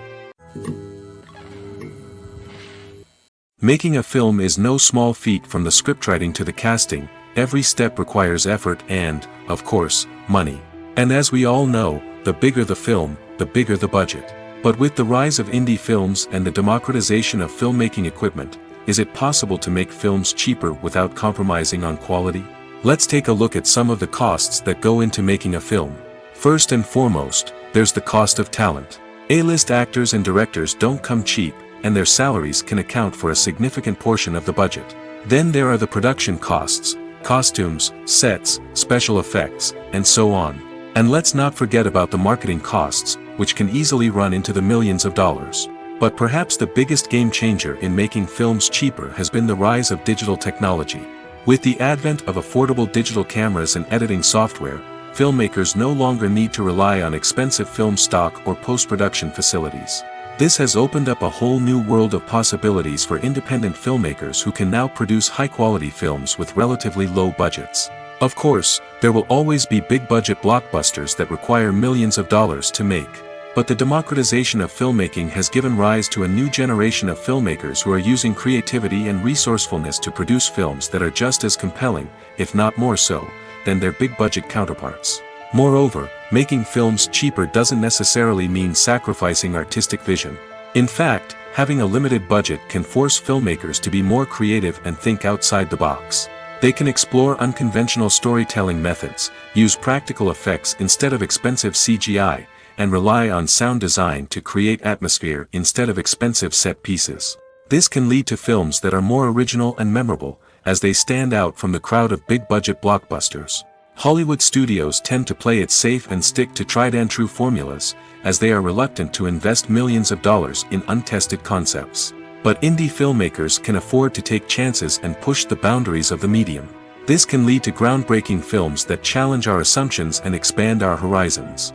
Making a film is no small feat. From the scriptwriting to the casting, every step requires effort and, of course, money. And as we all know, the bigger the film, the bigger the budget. But with the rise of indie films and the democratization of filmmaking equipment, is it possible to make films cheaper without compromising on quality? Let's take a look at some of the costs that go into making a film. First and foremost, there's the cost of talent. A-list actors and directors don't come cheap, and their salaries can account for a significant portion of the budget. Then there are the production costs, costumes, sets, special effects, and so on. And let's not forget about the marketing costs, which can easily run into the millions of dollars. But perhaps the biggest game changer in making films cheaper has been the rise of digital technology. With the advent of affordable digital cameras and editing software, filmmakers no longer need to rely on expensive film stock or post-production facilities. This has opened up a whole new world of possibilities for independent filmmakers who can now produce high-quality films with relatively low budgets. Of course, there will always be big-budget blockbusters that require millions of dollars to make. But the democratization of filmmaking has given rise to a new generation of filmmakers who are using creativity and resourcefulness to produce films that are just as compelling, if not more so, than their big-budget counterparts. Moreover, making films cheaper doesn't necessarily mean sacrificing artistic vision. In fact, having a limited budget can force filmmakers to be more creative and think outside the box. They can explore unconventional storytelling methods, use practical effects instead of expensive CGI, and rely on sound design to create atmosphere instead of expensive set pieces. This can lead to films that are more original and memorable, as they stand out from the crowd of big-budget blockbusters. Hollywood studios tend to play it safe and stick to tried-and-true formulas, as they are reluctant to invest millions of dollars in untested concepts. But indie filmmakers can afford to take chances and push the boundaries of the medium. This can lead to groundbreaking films that challenge our assumptions and expand our horizons.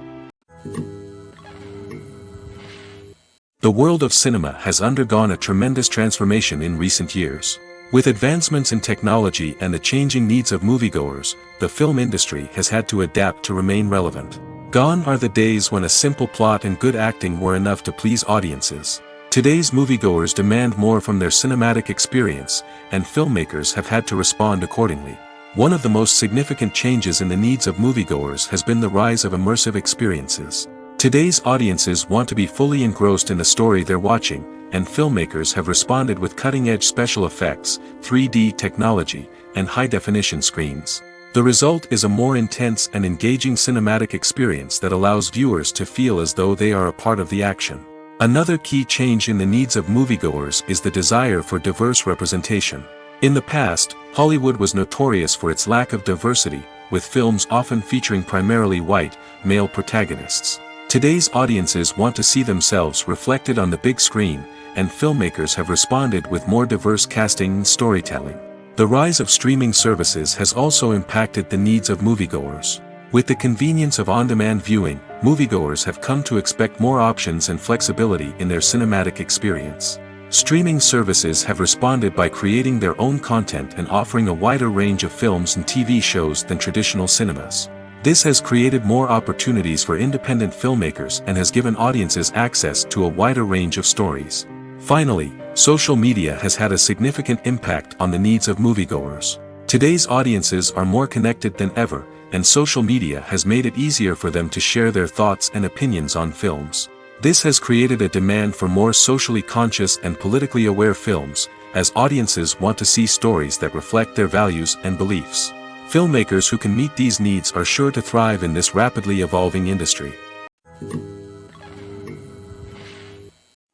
The world of cinema has undergone a tremendous transformation in recent years. With advancements in technology and the changing needs of moviegoers, the film industry has had to adapt to remain relevant. Gone are the days when a simple plot and good acting were enough to please audiences. Today's moviegoers demand more from their cinematic experience, and filmmakers have had to respond accordingly. One of the most significant changes in the needs of moviegoers has been the rise of immersive experiences. Today's audiences want to be fully engrossed in the story they're watching, and filmmakers have responded with cutting-edge special effects, 3D technology, and high-definition screens. The result is a more intense and engaging cinematic experience that allows viewers to feel as though they are a part of the action. Another key change in the needs of moviegoers is the desire for diverse representation. In the past, Hollywood was notorious for its lack of diversity, with films often featuring primarily white, male protagonists. Today's audiences want to see themselves reflected on the big screen, and filmmakers have responded with more diverse casting and storytelling. The rise of streaming services has also impacted the needs of moviegoers. With the convenience of on-demand viewing, moviegoers have come to expect more options and flexibility in their cinematic experience. Streaming services have responded by creating their own content and offering a wider range of films and TV shows than traditional cinemas. This has created more opportunities for independent filmmakers and has given audiences access to a wider range of stories. Finally, social media has had a significant impact on the needs of moviegoers. Today's audiences are more connected than ever, and social media has made it easier for them to share their thoughts and opinions on films. This has created a demand for more socially conscious and politically aware films, as audiences want to see stories that reflect their values and beliefs. Filmmakers who can meet these needs are sure to thrive in this rapidly evolving industry.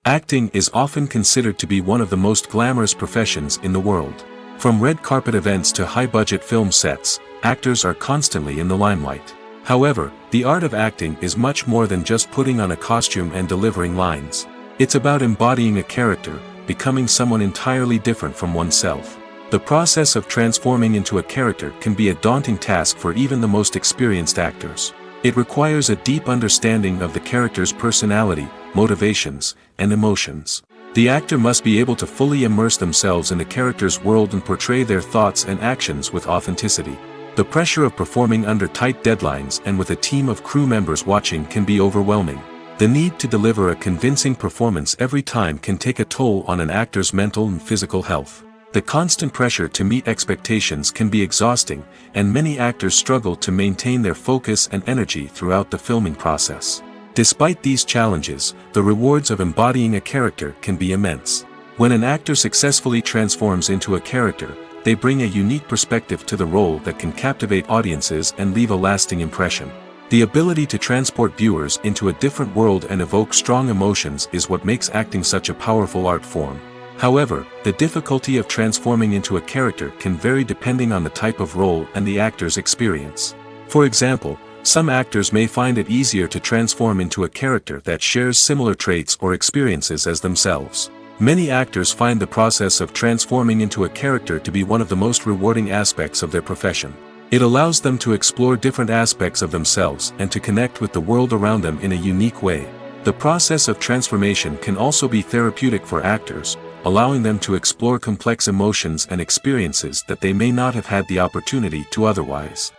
Acting is often considered to be one of the most glamorous professions in the world. From red carpet events to high-budget film sets, actors are constantly in the limelight. However, the art of acting is much more than just putting on a costume and delivering lines. It's about embodying a character, becoming someone entirely different from oneself. The process of transforming into a character can be a daunting task for even the most experienced actors. It requires a deep understanding of the character's personality, motivations, and emotions. The actor must be able to fully immerse themselves in the character's world and portray their thoughts and actions with authenticity. The pressure of performing under tight deadlines and with a team of crew members watching can be overwhelming. The need to deliver a convincing performance every time can take a toll on an actor's mental and physical health. The constant pressure to meet expectations can be exhausting, and many actors struggle to maintain their focus and energy throughout the filming process. Despite these challenges, the rewards of embodying a character can be immense. When an actor successfully transforms into a character, they bring a unique perspective to the role that can captivate audiences and leave a lasting impression. The ability to transport viewers into a different world and evoke strong emotions is what makes acting such a powerful art form. However, the difficulty of transforming into a character can vary depending on the type of role and the actor's experience. For example, some actors may find it easier to transform into a character that shares similar traits or experiences as themselves. Many actors find the process of transforming into a character to be one of the most rewarding aspects of their profession. It allows them to explore different aspects of themselves and to connect with the world around them in a unique way. The process of transformation can also be therapeutic for actors, allowing them to explore complex emotions and experiences that they may not have had the opportunity to otherwise.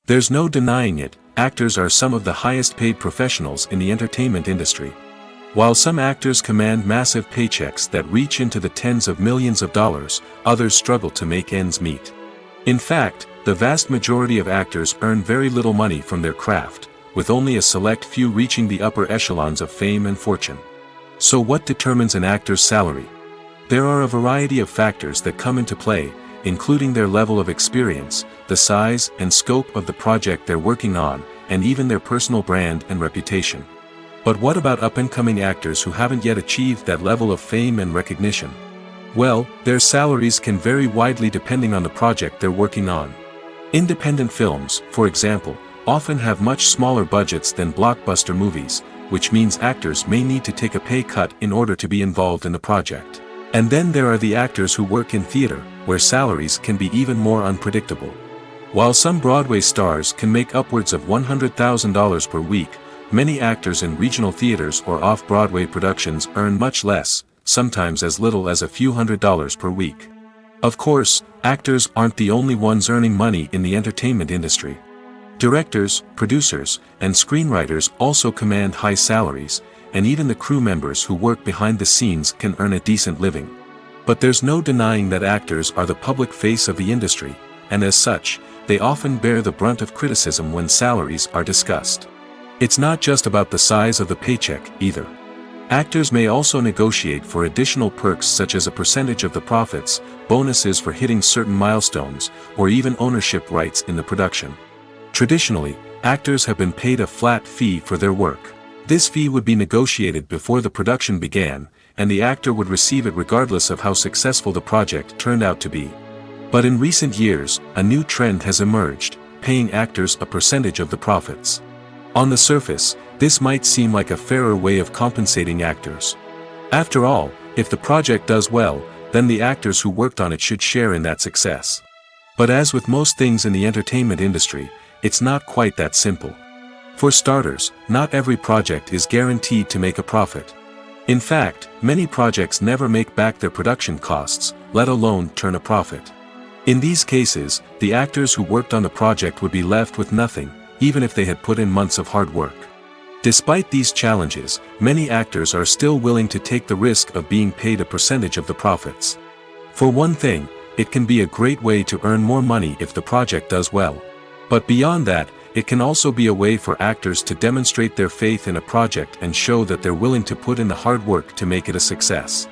There's no denying it, actors are some of the highest paid professionals in the entertainment industry. While some actors command massive paychecks that reach into the tens of millions of dollars, others struggle to make ends meet. In fact, the vast majority of actors earn very little money from their craft, with only a select few reaching the upper echelons of fame and fortune. So what determines an actor's salary? There are a variety of factors that come into play, including their level of experience, the size and scope of the project they're working on, and even their personal brand and reputation. But what about up-and-coming actors who haven't yet achieved that level of fame and recognition? Well, their salaries can vary widely depending on the project they're working on. Independent films, for example, often have much smaller budgets than blockbuster movies, which means actors may need to take a pay cut in order to be involved in the project. And then there are the actors who work in theater, where salaries can be even more unpredictable. While some Broadway stars can make upwards of $100,000 per week, many actors in regional theaters or off-Broadway productions earn much less, sometimes as little as a few $100s per week. Of course, actors aren't the only ones earning money in the entertainment industry. Directors, producers, and screenwriters also command high salaries, and even the crew members who work behind the scenes can earn a decent living. But there's no denying that actors are the public face of the industry, and as such, they often bear the brunt of criticism when salaries are discussed. It's not just about the size of the paycheck, either. Actors may also negotiate for additional perks such as a percentage of the profits, bonuses for hitting certain milestones, or even ownership rights in the production. Traditionally, actors have been paid a flat fee for their work. This fee would be negotiated before the production began, and the actor would receive it regardless of how successful the project turned out to be. But in recent years, a new trend has emerged, paying actors a percentage of the profits. On the surface, this might seem like a fairer way of compensating actors. After all, if the project does well, then the actors who worked on it should share in that success. But as with most things in the entertainment industry, it's not quite that simple. For starters, not every project is guaranteed to make a profit. In fact, many projects never make back their production costs, let alone turn a profit. In these cases, the actors who worked on the project would be left with nothing, even if they had put in months of hard work. Despite these challenges, many actors are still willing to take the risk of being paid a percentage of the profits. For one thing, it can be a great way to earn more money if the project does well. But beyond that, it can also be a way for actors to demonstrate their faith in a project and show that they're willing to put in the hard work to make it a success.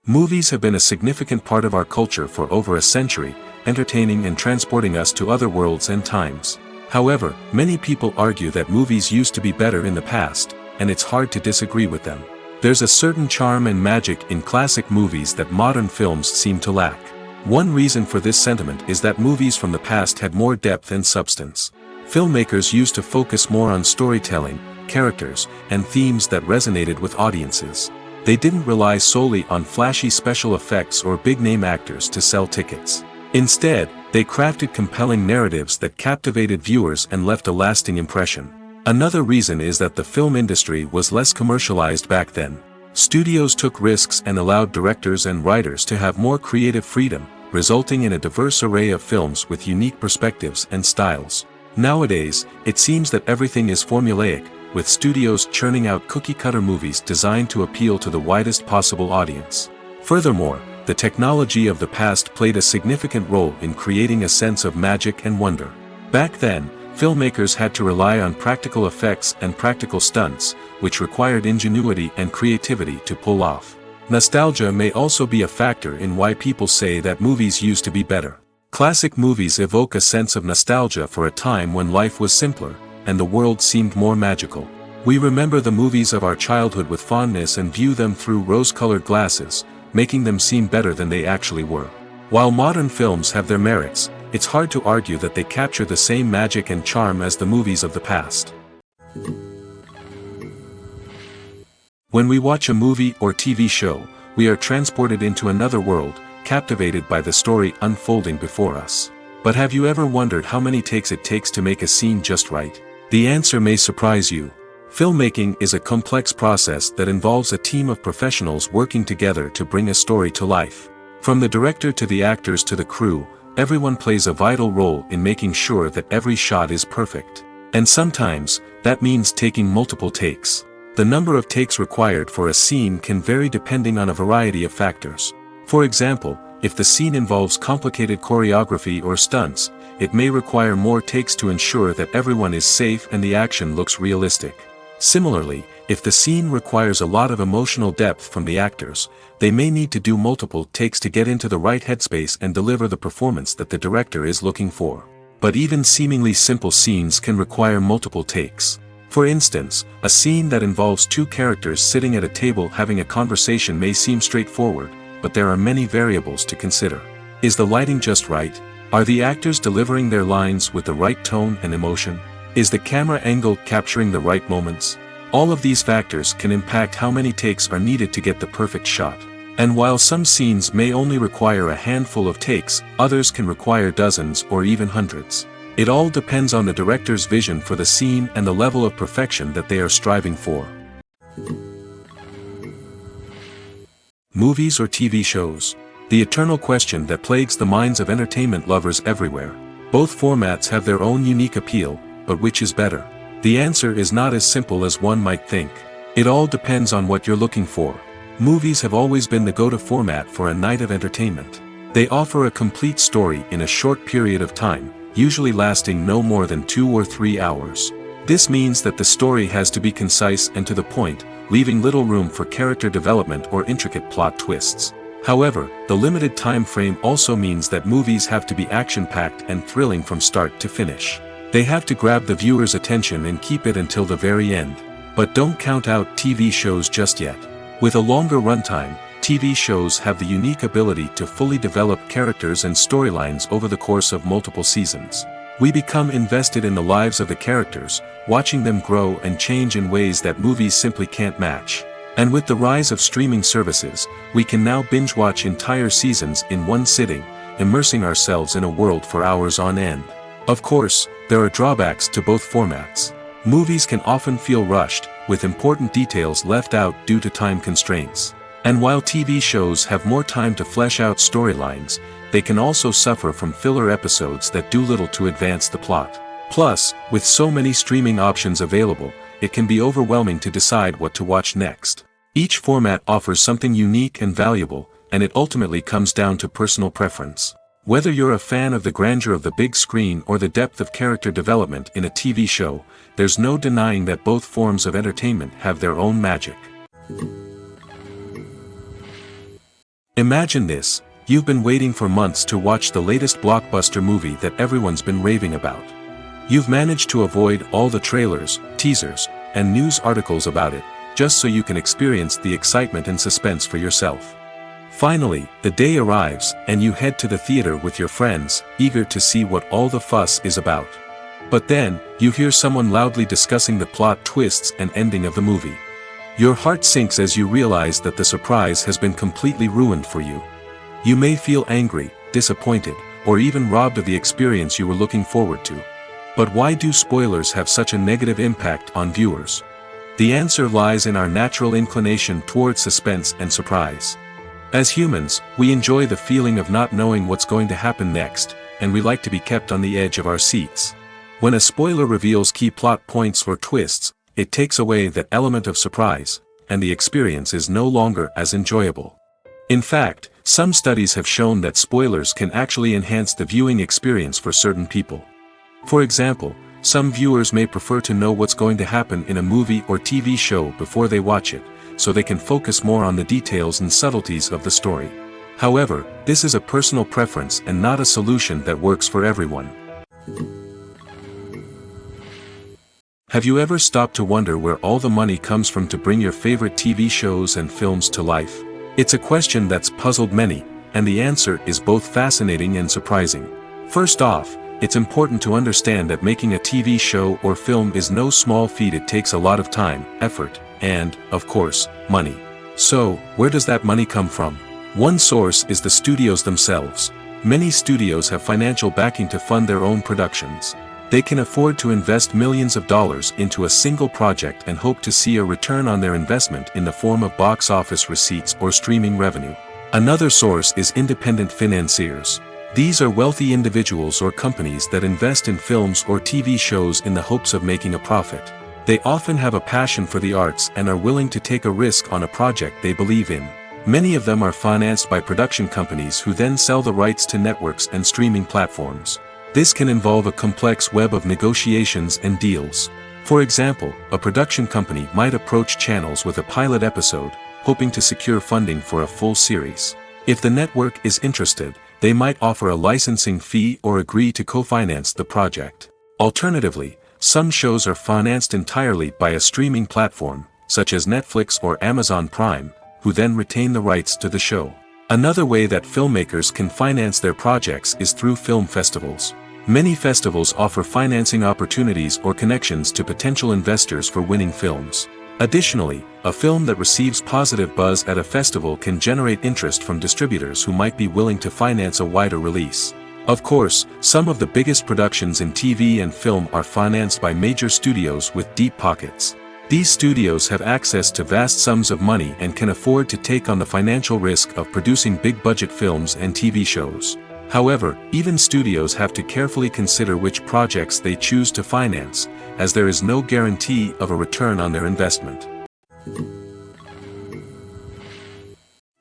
Movies have been a significant part of our culture for over a century, entertaining and transporting us to other worlds and times. However, many people argue that movies used to be better in the past, and it's hard to disagree with them. There's a certain charm and magic in classic movies that modern films seem to lack. One reason for this sentiment is that movies from the past had more depth and substance. Filmmakers used to focus more on storytelling, characters, and themes that resonated with audiences. They didn't rely solely on flashy special effects or big-name actors to sell tickets. Instead, they crafted compelling narratives that captivated viewers and left a lasting impression. Another reason is that the film industry was less commercialized back then. Studios took risks and allowed directors and writers to have more creative freedom, resulting in a diverse array of films with unique perspectives and styles. Nowadays, it seems that everything is formulaic, with studios churning out cookie-cutter movies designed to appeal to the widest possible audience. Furthermore, the technology of the past played a significant role in creating a sense of magic and wonder. Back then, filmmakers had to rely on practical effects and practical stunts, which required ingenuity and creativity to pull off. Nostalgia may also be a factor in why people say that movies used to be better. Classic movies evoke a sense of nostalgia for a time when life was simpler, and the world seemed more magical. We remember the movies of our childhood with fondness and view them through rose-colored glasses, making them seem better than they actually were. While modern films have their merits, it's hard to argue that they capture the same magic and charm as the movies of the past. When we watch a movie or TV show, we are transported into another world, captivated by the story unfolding before us. But have you ever wondered how many takes it takes to make a scene just right? The answer may surprise you. Filmmaking is a complex process that involves a team of professionals working together to bring a story to life. From the director to the actors to the crew, everyone plays a vital role in making sure that every shot is perfect. And sometimes, that means taking multiple takes. The number of takes required for a scene can vary depending on a variety of factors. For example, if the scene involves complicated choreography or stunts, it may require more takes to ensure that everyone is safe and the action looks realistic. Similarly, if the scene requires a lot of emotional depth from the actors, they may need to do multiple takes to get into the right headspace and deliver the performance that the director is looking for. But even seemingly simple scenes can require multiple takes. For instance, a scene that involves two characters sitting at a table having a conversation may seem straightforward, but there are many variables to consider. Is the lighting just right? Are the actors delivering their lines with the right tone and emotion? Is the camera angle capturing the right moments? All of these factors can impact how many takes are needed to get the perfect shot. And while some scenes may only require a handful of takes, others can require dozens or even hundreds. It all depends on the director's vision for the scene and the level of perfection that they are striving for. Movies or TV shows? The eternal question that plagues the minds of entertainment lovers everywhere. Both formats have their own unique appeal, but which is better? The answer is not as simple as one might think. It all depends on what you're looking for. Movies have always been the go-to format for a night of entertainment. They offer a complete story in a short period of time, usually lasting no more than 2 or 3 hours. This means that the story has to be concise and to the point, leaving little room for character development or intricate plot twists. However, the limited time frame also means that movies have to be action-packed and thrilling from start to finish. They have to grab the viewer's attention and keep it until the very end. But don't count out TV shows just yet. With a longer runtime, TV shows have the unique ability to fully develop characters and storylines over the course of multiple seasons. We become invested in the lives of the characters, watching them grow and change in ways that movies simply can't match. And with the rise of streaming services, we can now binge-watch entire seasons in one sitting, immersing ourselves in a world for hours on end. Of course, there are drawbacks to both formats. Movies can often feel rushed, with important details left out due to time constraints. And while TV shows have more time to flesh out storylines, they can also suffer from filler episodes that do little to advance the plot. Plus, with so many streaming options available, it can be overwhelming to decide what to watch next. Each format offers something unique and valuable, and it ultimately comes down to personal preference. Whether you're a fan of the grandeur of the big screen or the depth of character development in a TV show, there's no denying that both forms of entertainment have their own magic. Imagine this, you've been waiting for months to watch the latest blockbuster movie that everyone's been raving about. You've managed to avoid all the trailers, teasers, and news articles about it, just so you can experience the excitement and suspense for yourself. Finally, the day arrives, and you head to the theater with your friends, eager to see what all the fuss is about. But then, you hear someone loudly discussing the plot twists and ending of the movie. Your heart sinks as you realize that the surprise has been completely ruined for you. You may feel angry, disappointed, or even robbed of the experience you were looking forward to. But why do spoilers have such a negative impact on viewers? The answer lies in our natural inclination toward suspense and surprise. As humans, we enjoy the feeling of not knowing what's going to happen next, and we like to be kept on the edge of our seats. When a spoiler reveals key plot points or twists, it takes away that element of surprise, and the experience is no longer as enjoyable. In fact, some studies have shown that spoilers can actually enhance the viewing experience for certain people. For example, some viewers may prefer to know what's going to happen in a movie or TV show before they watch it, so they can focus more on the details and subtleties of the story. However, this is a personal preference and not a solution that works for everyone. Have you ever stopped to wonder where all the money comes from to bring your favorite TV shows and films to life? It's a question that's puzzled many, and the answer is both fascinating and surprising. First off, it's important to understand that making a TV show or film is no small feat. It takes a lot of time, effort, and, of course, money. So, where does that money come from? One source is the studios themselves. Many studios have financial backing to fund their own productions. They can afford to invest millions of dollars into a single project and hope to see a return on their investment in the form of box office receipts or streaming revenue. Another source is independent financiers. These are wealthy individuals or companies that invest in films or TV shows in the hopes of making a profit. They often have a passion for the arts and are willing to take a risk on a project they believe in. Many of them are financed by production companies who then sell the rights to networks and streaming platforms. This can involve a complex web of negotiations and deals. For example, a production company might approach channels with a pilot episode, hoping to secure funding for a full series. If the network is interested, they might offer a licensing fee or agree to co-finance the project. Alternatively, some shows are financed entirely by a streaming platform, such as Netflix or Amazon Prime, who then retain the rights to the show. Another way that filmmakers can finance their projects is through film festivals. Many festivals offer financing opportunities or connections to potential investors for winning films. Additionally, a film that receives positive buzz at a festival can generate interest from distributors who might be willing to finance a wider release. Of course, some of the biggest productions in TV and film are financed by major studios with deep pockets. These studios have access to vast sums of money and can afford to take on the financial risk of producing big-budget films and TV shows. However, even studios have to carefully consider which projects they choose to finance, as there is no guarantee of a return on their investment.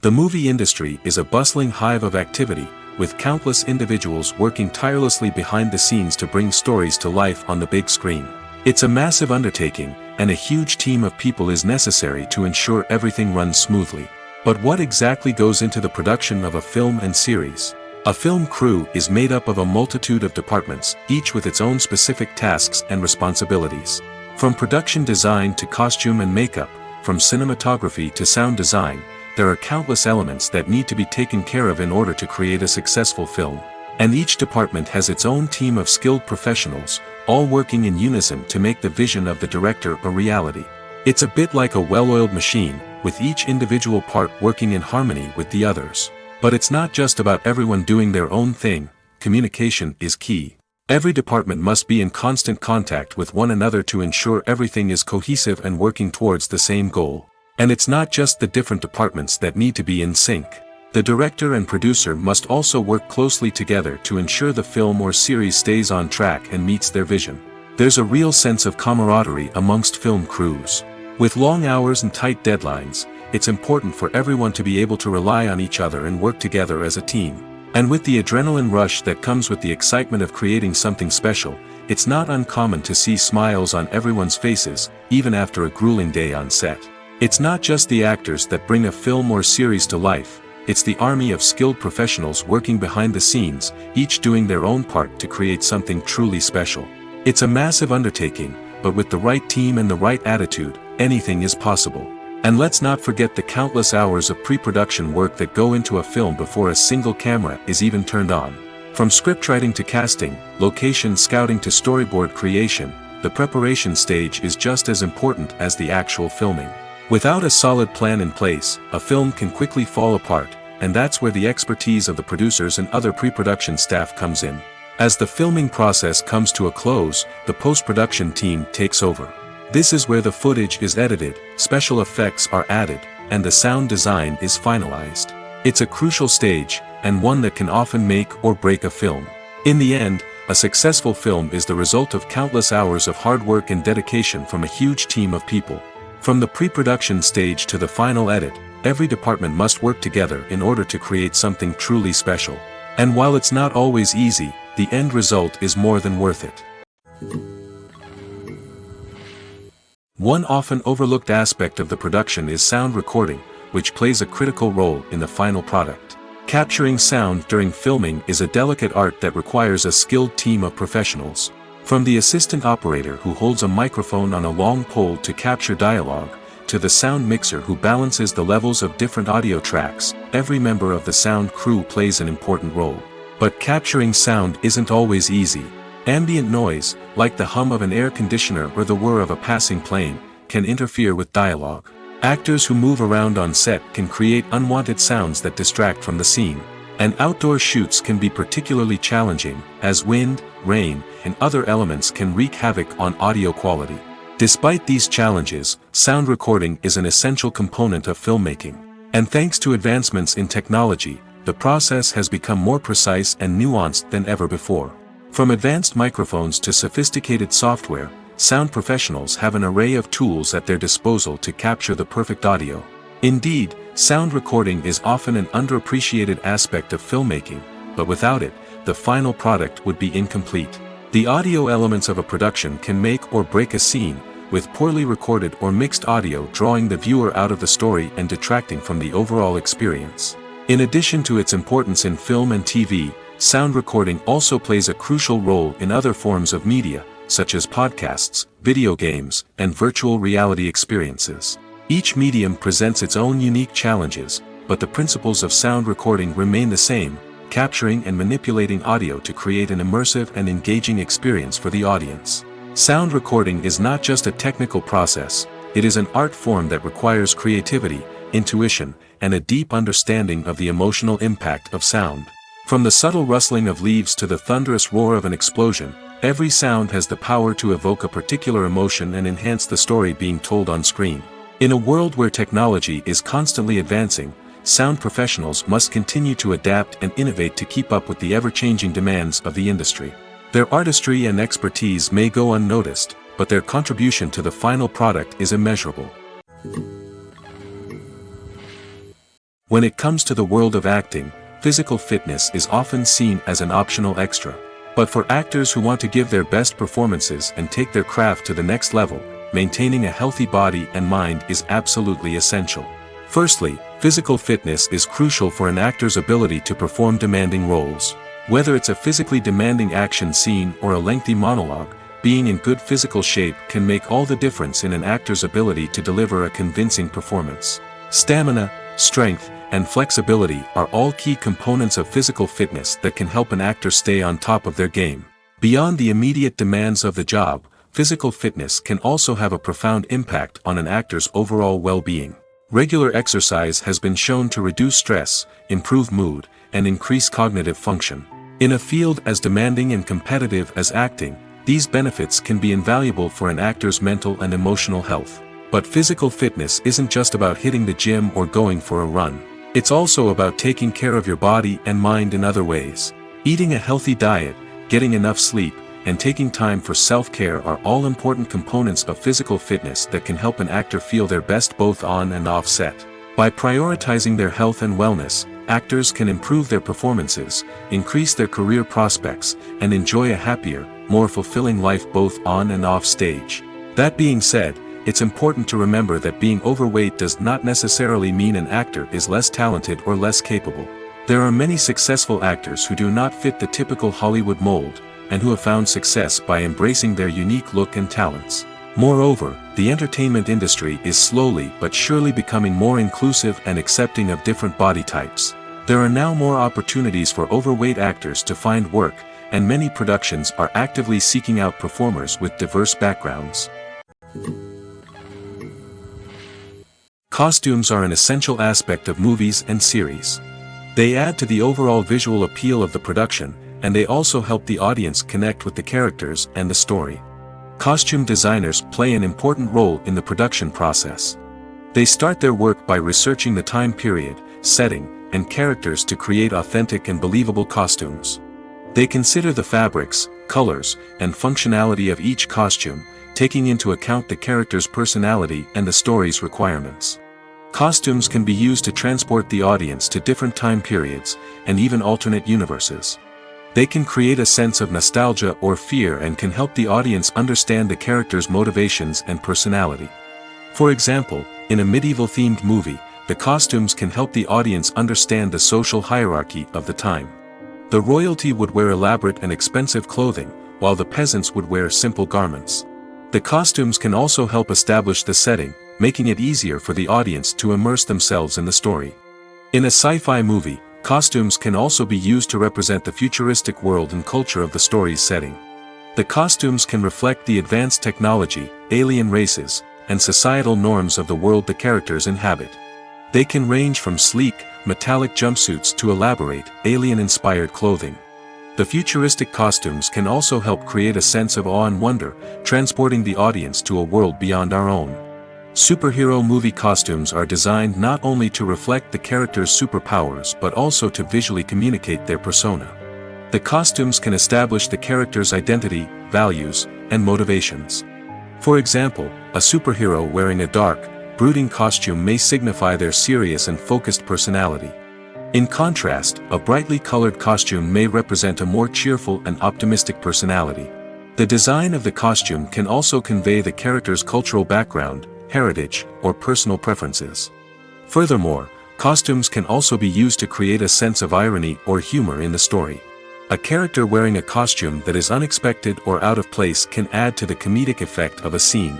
The movie industry is a bustling hive of activity, with countless individuals working tirelessly behind the scenes to bring stories to life on the big screen. It's a massive undertaking, and a huge team of people is necessary to ensure everything runs smoothly. But what exactly goes into the production of a film and series? A film crew is made up of a multitude of departments, each with its own specific tasks and responsibilities. From production design to costume and makeup, from cinematography to sound design, there are countless elements that need to be taken care of in order to create a successful film. And each department has its own team of skilled professionals, all working in unison to make the vision of the director a reality. It's a bit like a well-oiled machine, with each individual part working in harmony with the others. But it's not just about everyone doing their own thing. Communication is key. Every department must be in constant contact with one another to ensure everything is cohesive and working towards the same goal. And it's not just the different departments that need to be in sync. The director and producer must also work closely together to ensure the film or series stays on track and meets their vision. There's a real sense of camaraderie amongst film crews. With long hours and tight deadlines, it's important for everyone to be able to rely on each other and work together as a team. And with the adrenaline rush that comes with the excitement of creating something special, it's not uncommon to see smiles on everyone's faces, even after a grueling day on set. It's not just the actors that bring a film or series to life. It's the army of skilled professionals working behind the scenes, each doing their own part to create something truly special. It's a massive undertaking, but with the right team and the right attitude, anything is possible. And let's not forget the countless hours of pre-production work that go into a film before a single camera is even turned on. From scriptwriting to casting, location scouting to storyboard creation, the preparation stage is just as important as the actual filming. Without a solid plan in place, a film can quickly fall apart, and that's where the expertise of the producers and other pre-production staff comes in. As the filming process comes to a close, the post-production team takes over. This is where the footage is edited, special effects are added, and the sound design is finalized. It's a crucial stage, and one that can often make or break a film. In the end, a successful film is the result of countless hours of hard work and dedication from a huge team of people. From the pre-production stage to the final edit, every department must work together in order to create something truly special. And while it's not always easy, the end result is more than worth it. One often overlooked aspect of the production is sound recording, which plays a critical role in the final product. Capturing sound during filming is a delicate art that requires a skilled team of professionals. From the assistant operator who holds a microphone on a long pole to capture dialogue, to the sound mixer who balances the levels of different audio tracks, every member of the sound crew plays an important role. But capturing sound isn't always easy. Ambient noise, like the hum of an air conditioner or the whir of a passing plane, can interfere with dialogue. Actors who move around on set can create unwanted sounds that distract from the scene. And outdoor shoots can be particularly challenging, as wind, rain, and other elements can wreak havoc on audio quality. Despite these challenges, sound recording is an essential component of filmmaking. And thanks to advancements in technology, the process has become more precise and nuanced than ever before. From advanced microphones to sophisticated software, sound professionals have an array of tools at their disposal to capture the perfect audio. Indeed, sound recording is often an underappreciated aspect of filmmaking, but without it, the final product would be incomplete. The audio elements of a production can make or break a scene, with poorly recorded or mixed audio drawing the viewer out of the story and detracting from the overall experience. In addition to its importance in film and TV, sound recording also plays a crucial role in other forms of media, such as podcasts, video games, and virtual reality experiences. Each medium presents its own unique challenges, but the principles of sound recording remain the same, capturing and manipulating audio to create an immersive and engaging experience for the audience. Sound recording is not just a technical process, it is an art form that requires creativity, intuition, and a deep understanding of the emotional impact of sound. From the subtle rustling of leaves to the thunderous roar of an explosion, every sound has the power to evoke a particular emotion and enhance the story being told on screen. In a world where technology is constantly advancing, sound professionals must continue to adapt and innovate to keep up with the ever-changing demands of the industry. Their artistry and expertise may go unnoticed, but their contribution to the final product is immeasurable. When it comes to the world of acting, physical fitness is often seen as an optional extra. But for actors who want to give their best performances and take their craft to the next level, maintaining a healthy body and mind is absolutely essential. Firstly, physical fitness is crucial for an actor's ability to perform demanding roles. Whether it's a physically demanding action scene or a lengthy monologue, being in good physical shape can make all the difference in an actor's ability to deliver a convincing performance. Stamina, strength, and flexibility are all key components of physical fitness that can help an actor stay on top of their game. Beyond the immediate demands of the job, physical fitness can also have a profound impact on an actor's overall well-being. Regular exercise has been shown to reduce stress, improve mood, and increase cognitive function. In a field as demanding and competitive as acting, these benefits can be invaluable for an actor's mental and emotional health. But physical fitness isn't just about hitting the gym or going for a run. It's also about taking care of your body and mind in other ways. Eating a healthy diet, getting enough sleep, and taking time for self-care are all important components of physical fitness that can help an actor feel their best both on and off set. By prioritizing their health and wellness, actors can improve their performances, increase their career prospects, and enjoy a happier, more fulfilling life both on and off stage. That being said, it's important to remember that being overweight does not necessarily mean an actor is less talented or less capable. There are many successful actors who do not fit the typical Hollywood mold, and who have found success by embracing their unique look and talents. Moreover, the entertainment industry is slowly but surely becoming more inclusive and accepting of different body types. There are now more opportunities for overweight actors to find work, and many productions are actively seeking out performers with diverse backgrounds. Costumes are an essential aspect of movies and series. They add to the overall visual appeal of the production, and they also help the audience connect with the characters and the story. Costume designers play an important role in the production process. They start their work by researching the time period, setting, and characters to create authentic and believable costumes. They consider the fabrics, colors, and functionality of each costume, taking into account the character's personality and the story's requirements. Costumes can be used to transport the audience to different time periods, and even alternate universes. They can create a sense of nostalgia or fear and can help the audience understand the character's motivations and personality. For example, in a medieval-themed movie, the costumes can help the audience understand the social hierarchy of the time. The royalty would wear elaborate and expensive clothing, while the peasants would wear simple garments. The costumes can also help establish the setting, making it easier for the audience to immerse themselves in the story. In a sci-fi movie, costumes can also be used to represent the futuristic world and culture of the story's setting. The costumes can reflect the advanced technology, alien races, and societal norms of the world the characters inhabit. They can range from sleek, metallic jumpsuits to elaborate, alien-inspired clothing. The futuristic costumes can also help create a sense of awe and wonder, transporting the audience to a world beyond our own. Superhero movie costumes are designed not only to reflect the character's superpowers but also to visually communicate their persona. The costumes can establish the character's identity, values, and motivations. For example, a superhero wearing a dark, brooding costume may signify their serious and focused personality. In contrast, a brightly colored costume may represent a more cheerful and optimistic personality. The design of the costume can also convey the character's cultural background, heritage, or personal preferences. Furthermore, costumes can also be used to create a sense of irony or humor in the story. A character wearing a costume that is unexpected or out of place can add to the comedic effect of a scene.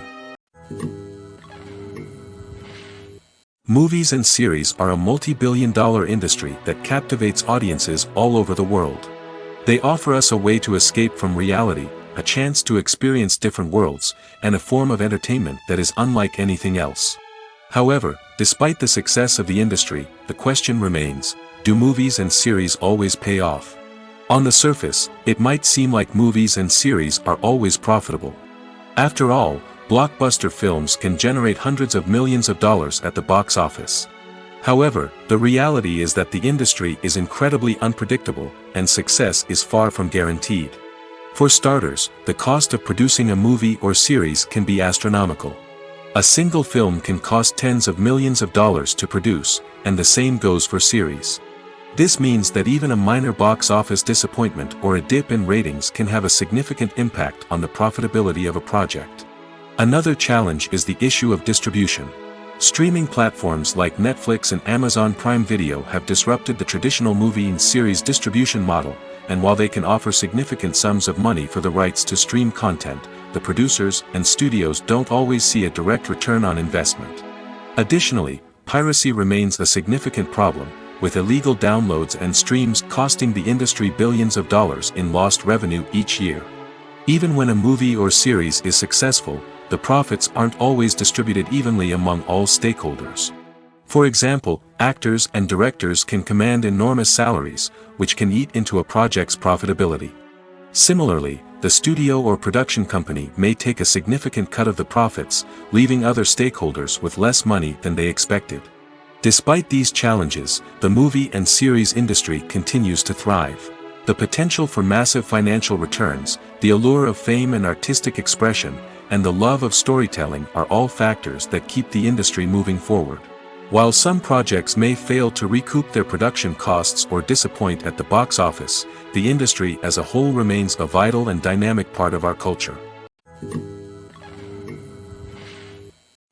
Movies and series are a multi-billion-dollar industry that captivates audiences all over the world. They offer us a way to escape from reality, a chance to experience different worlds, and a form of entertainment that is unlike anything else. However, despite the success of the industry, the question remains, do movies and series always pay off? On the surface, it might seem like movies and series are always profitable. After all, blockbuster films can generate hundreds of millions of dollars at the box office. However, the reality is that the industry is incredibly unpredictable, and success is far from guaranteed. For starters, the cost of producing a movie or series can be astronomical. A single film can cost tens of millions of dollars to produce, and the same goes for series. This means that even a minor box office disappointment or a dip in ratings can have a significant impact on the profitability of a project. Another challenge is the issue of distribution. Streaming platforms like Netflix and Amazon Prime Video have disrupted the traditional movie and series distribution model, and while they can offer significant sums of money for the rights to stream content, the producers and studios don't always see a direct return on investment. Additionally, piracy remains a significant problem, with illegal downloads and streams costing the industry billions of dollars in lost revenue each year. Even when a movie or series is successful, the profits aren't always distributed evenly among all stakeholders. For example, actors and directors can command enormous salaries, which can eat into a project's profitability. Similarly, the studio or production company may take a significant cut of the profits, leaving other stakeholders with less money than they expected. Despite these challenges, the movie and series industry continues to thrive. The potential for massive financial returns, the allure of fame and artistic expression, and the love of storytelling are all factors that keep the industry moving forward. While some projects may fail to recoup their production costs or disappoint at the box office, the industry as a whole remains a vital and dynamic part of our culture.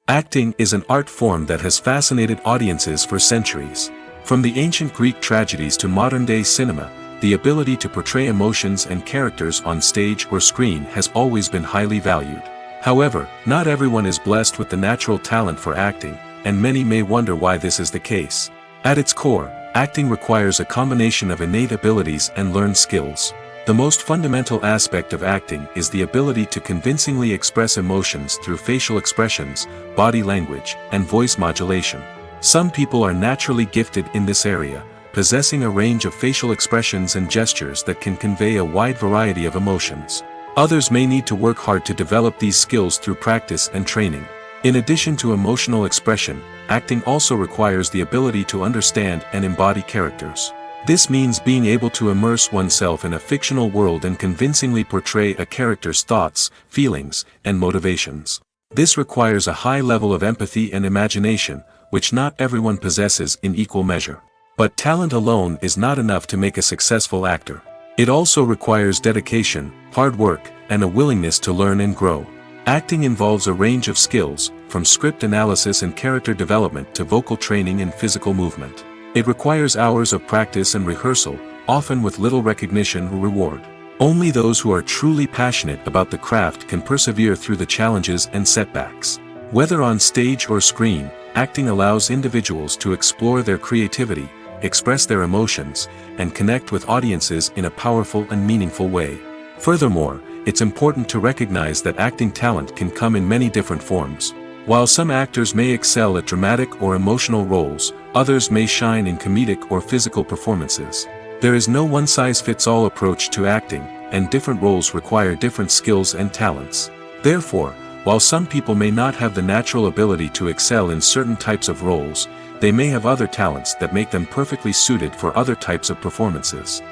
Acting is an art form that has fascinated audiences for centuries. From the ancient Greek tragedies to modern-day cinema, the ability to portray emotions and characters on stage or screen has always been highly valued. However, not everyone is blessed with the natural talent for acting, and many may wonder why this is the case. At its core, acting requires a combination of innate abilities and learned skills. The most fundamental aspect of acting is the ability to convincingly express emotions through facial expressions, body language, and voice modulation. Some people are naturally gifted in this area, possessing a range of facial expressions and gestures that can convey a wide variety of emotions. Others may need to work hard to develop these skills through practice and training. In addition to emotional expression, acting also requires the ability to understand and embody characters. This means being able to immerse oneself in a fictional world and convincingly portray a character's thoughts, feelings, and motivations. This requires a high level of empathy and imagination, which not everyone possesses in equal measure. But talent alone is not enough to make a successful actor. It also requires dedication, hard work, and a willingness to learn and grow. Acting involves a range of skills, from script analysis and character development to vocal training and physical movement. It requires hours of practice and rehearsal, often with little recognition or reward. Only those who are truly passionate about the craft can persevere through the challenges and setbacks. Whether on stage or screen, acting allows individuals to explore their creativity, express their emotions, and connect with audiences in a powerful and meaningful way. Furthermore, it's important to recognize that acting talent can come in many different forms. While some actors may excel at dramatic or emotional roles, others may shine in comedic or physical performances. There is no one-size-fits-all approach to acting, and different roles require different skills and talents. Therefore, while some people may not have the natural ability to excel in certain types of roles, they may have other talents that make them perfectly suited for other types of performances.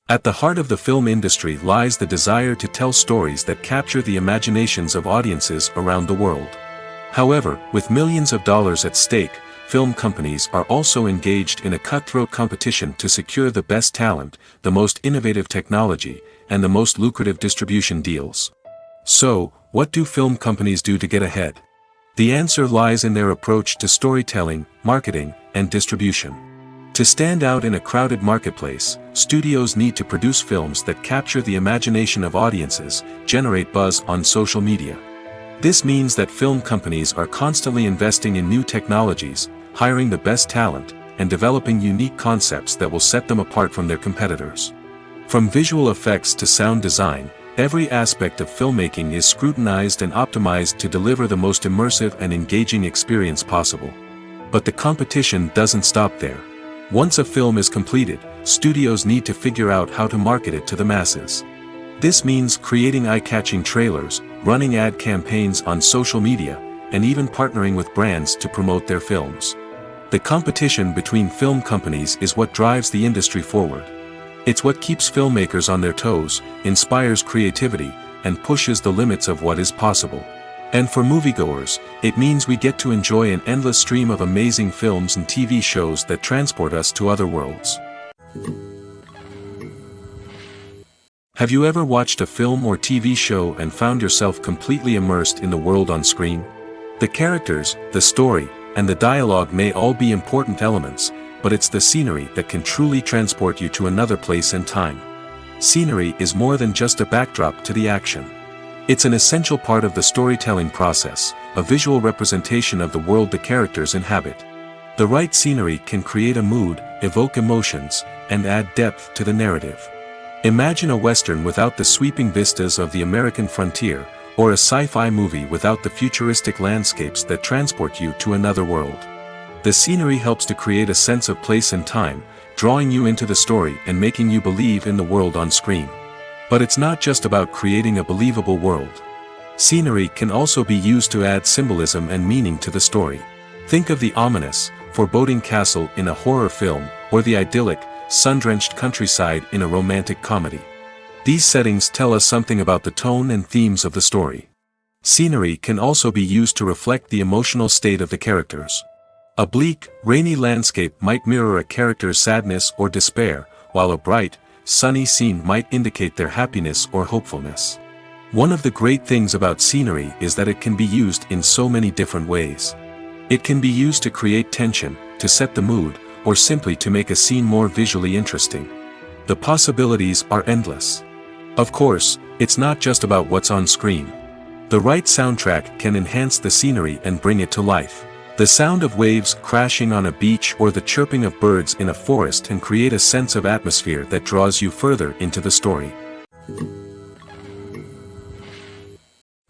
At the heart of the film industry lies the desire to tell stories that capture the imaginations of audiences around the world. However, with millions of dollars at stake, film companies are also engaged in a cutthroat competition to secure the best talent, the most innovative technology, and the most lucrative distribution deals. So, what do film companies do to get ahead? The answer lies in their approach to storytelling, marketing, and distribution. To stand out in a crowded marketplace, studios need to produce films that capture the imagination of audiences, generate buzz on social media. This means that film companies are constantly investing in new technologies, hiring the best talent, and developing unique concepts that will set them apart from their competitors. From visual effects to sound design, every aspect of filmmaking is scrutinized and optimized to deliver the most immersive and engaging experience possible. But the competition doesn't stop there. Once a film is completed, studios need to figure out how to market it to the masses. This means creating eye-catching trailers, running ad campaigns on social media, and even partnering with brands to promote their films. The competition between film companies is what drives the industry forward. It's what keeps filmmakers on their toes, inspires creativity, and pushes the limits of what is possible. And for moviegoers, it means we get to enjoy an endless stream of amazing films and TV shows that transport us to other worlds. Have you ever watched a film or TV show and found yourself completely immersed in the world on screen? The characters, the story, and the dialogue may all be important elements, but it's the scenery that can truly transport you to another place and time. Scenery is more than just a backdrop to the action. It's an essential part of the storytelling process, a visual representation of the world the characters inhabit. The right scenery can create a mood, evoke emotions, and add depth to the narrative. Imagine a Western without the sweeping vistas of the American frontier, or a sci-fi movie without the futuristic landscapes that transport you to another world. The scenery helps to create a sense of place and time, drawing you into the story and making you believe in the world on screen. But it's not just about creating a believable world. Scenery can also be used to add symbolism and meaning to the story. Think of the ominous, foreboding castle in a horror film, or the idyllic, sun-drenched countryside in a romantic comedy. These settings tell us something about the tone and themes of the story. Scenery can also be used to reflect the emotional state of the characters. A bleak, rainy landscape might mirror a character's sadness or despair, while a bright, sunny scene might indicate their happiness or hopefulness. One of the great things about scenery is that it can be used in so many different ways. It can be used to create tension, to set the mood, or simply to make a scene more visually interesting. The possibilities are endless. Of course, it's not just about what's on screen. The right soundtrack can enhance the scenery and bring it to life. The sound of waves crashing on a beach or the chirping of birds in a forest can create a sense of atmosphere that draws you further into the story.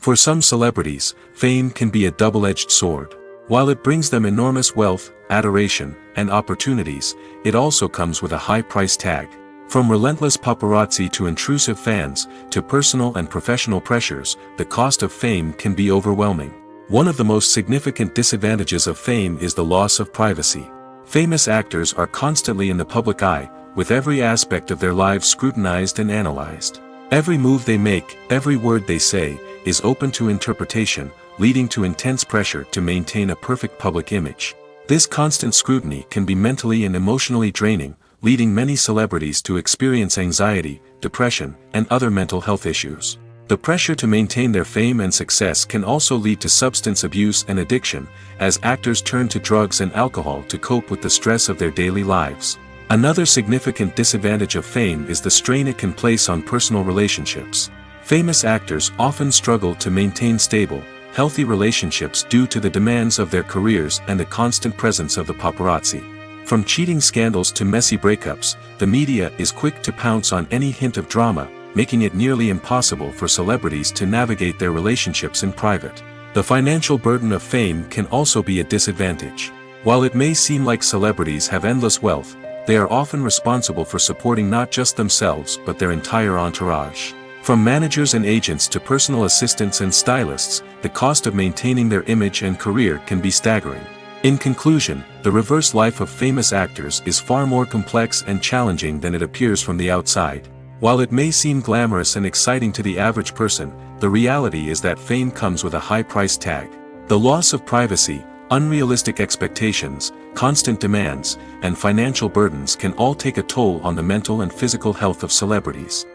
For some celebrities, fame can be a double-edged sword. While it brings them enormous wealth, adoration, and opportunities, it also comes with a high price tag. From relentless paparazzi to intrusive fans, to personal and professional pressures, the cost of fame can be overwhelming. One of the most significant disadvantages of fame is the loss of privacy. Famous actors are constantly in the public eye, with every aspect of their lives scrutinized and analyzed. Every move they make, every word they say, is open to interpretation, leading to intense pressure to maintain a perfect public image. This constant scrutiny can be mentally and emotionally draining, leading many celebrities to experience anxiety, depression, and other mental health issues. The pressure to maintain their fame and success can also lead to substance abuse and addiction, as actors turn to drugs and alcohol to cope with the stress of their daily lives. Another significant disadvantage of fame is the strain it can place on personal relationships. Famous actors often struggle to maintain stable, healthy relationships due to the demands of their careers and the constant presence of the paparazzi. From cheating scandals to messy breakups, the media is quick to pounce on any hint of drama, making it nearly impossible for celebrities to navigate their relationships in private. The financial burden of fame can also be a disadvantage. While it may seem like celebrities have endless wealth, they are often responsible for supporting not just themselves but their entire entourage. From managers and agents to personal assistants and stylists, the cost of maintaining their image and career can be staggering. In conclusion, the reverse life of famous actors is far more complex and challenging than it appears from the outside. While it may seem glamorous and exciting to the average person, the reality is that fame comes with a high price tag. The loss of privacy, unrealistic expectations, constant demands, and financial burdens can all take a toll on the mental and physical health of celebrities.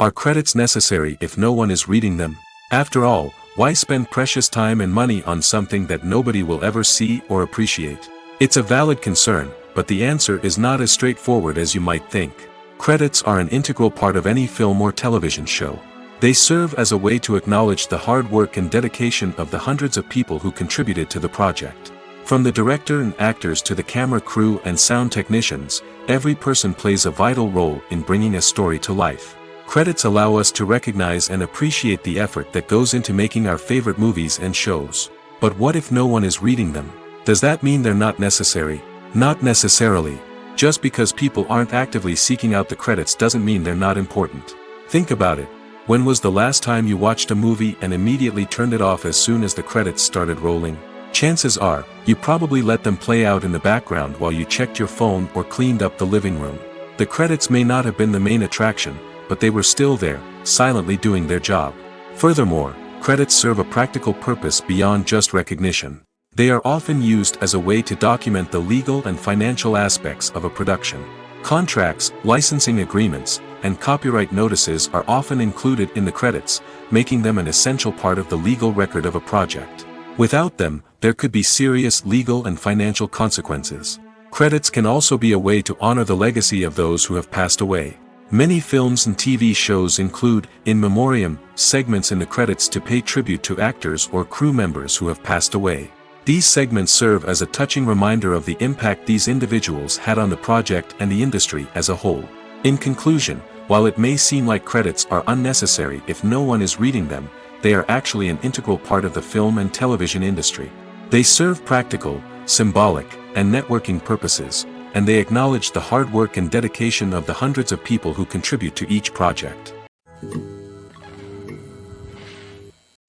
Are credits necessary if no one is reading them? After all, why spend precious time and money on something that nobody will ever see or appreciate? It's a valid concern, but the answer is not as straightforward as you might think. Credits are an integral part of any film or television show. They serve as a way to acknowledge the hard work and dedication of the hundreds of people who contributed to the project. From the director and actors to the camera crew and sound technicians, every person plays a vital role in bringing a story to life. Credits allow us to recognize and appreciate the effort that goes into making our favorite movies and shows. But what if no one is reading them? Does that mean they're not necessary? Not necessarily. Just because people aren't actively seeking out the credits doesn't mean they're not important. Think about it. When was the last time you watched a movie and immediately turned it off as soon as the credits started rolling? Chances are, you probably let them play out in the background while you checked your phone or cleaned up the living room. The credits may not have been the main attraction, but they were still there, silently doing their job. Furthermore, credits serve a practical purpose beyond just recognition. They are often used as a way to document the legal and financial aspects of a production. Contracts, licensing agreements, and copyright notices are often included in the credits, making them an essential part of the legal record of a project. Without them, there could be serious legal and financial consequences. Credits can also be a way to honor the legacy of those who have passed away. Many films and TV shows include, in memoriam, segments in the credits to pay tribute to actors or crew members who have passed away. These segments serve as a touching reminder of the impact these individuals had on the project and the industry as a whole. In conclusion, while it may seem like credits are unnecessary if no one is reading them, they are actually an integral part of the film and television industry. They serve practical, symbolic, and networking purposes, and they acknowledge the hard work and dedication of the hundreds of people who contribute to each project.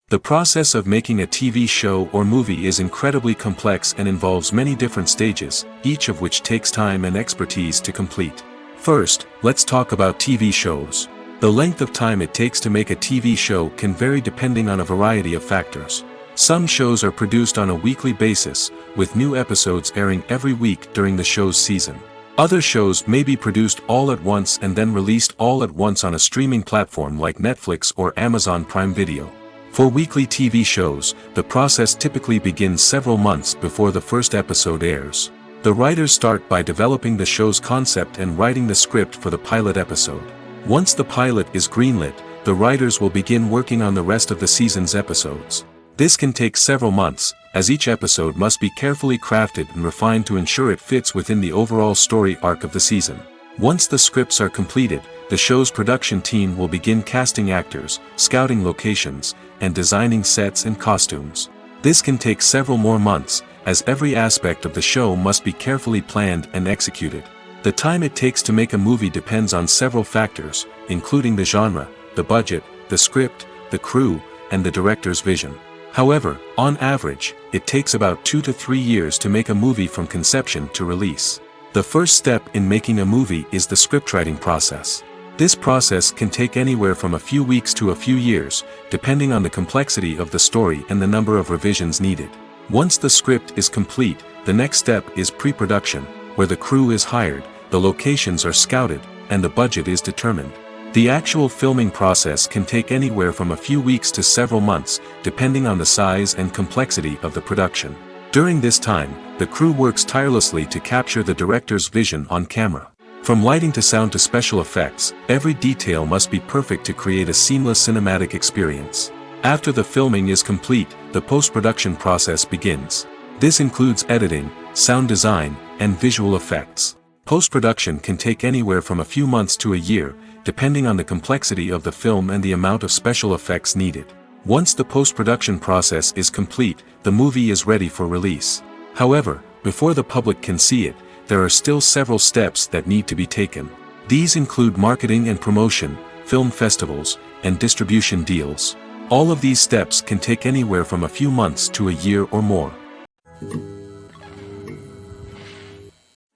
The process of making a TV show or movie is incredibly complex and involves many different stages, each of which takes time and expertise to complete. First, let's talk about TV shows. The length of time it takes to make a TV show can vary depending on a variety of factors. Some shows are produced on a weekly basis, with new episodes airing every week during the show's season. Other shows may be produced all at once and then released all at once on a streaming platform like Netflix or Amazon Prime Video. For weekly TV shows, the process typically begins several months before the first episode airs. The writers start by developing the show's concept and writing the script for the pilot episode. Once the pilot is greenlit, the writers will begin working on the rest of the season's episodes. This can take several months, as each episode must be carefully crafted and refined to ensure it fits within the overall story arc of the season. Once the scripts are completed, the show's production team will begin casting actors, scouting locations, and designing sets and costumes. This can take several more months, as every aspect of the show must be carefully planned and executed. The time it takes to make a movie depends on several factors, including the genre, the budget, the script, the crew, and the director's vision. However, on average, it takes about 2 to 3 years to make a movie from conception to release. The first step in making a movie is the scriptwriting process. This process can take anywhere from a few weeks to a few years, depending on the complexity of the story and the number of revisions needed. Once the script is complete, the next step is pre-production, where the crew is hired, the locations are scouted, and the budget is determined. The actual filming process can take anywhere from a few weeks to several months, depending on the size and complexity of the production. During this time, the crew works tirelessly to capture the director's vision on camera. From lighting to sound to special effects, every detail must be perfect to create a seamless cinematic experience. After the filming is complete, the post-production process begins. This includes editing, sound design, and visual effects. Post-production can take anywhere from a few months to a year, depending on the complexity of the film and the amount of special effects needed. Once the post-production process is complete, the movie is ready for release. However, before the public can see it, there are still several steps that need to be taken. These include marketing and promotion, film festivals, and distribution deals. All of these steps can take anywhere from a few months to a year or more.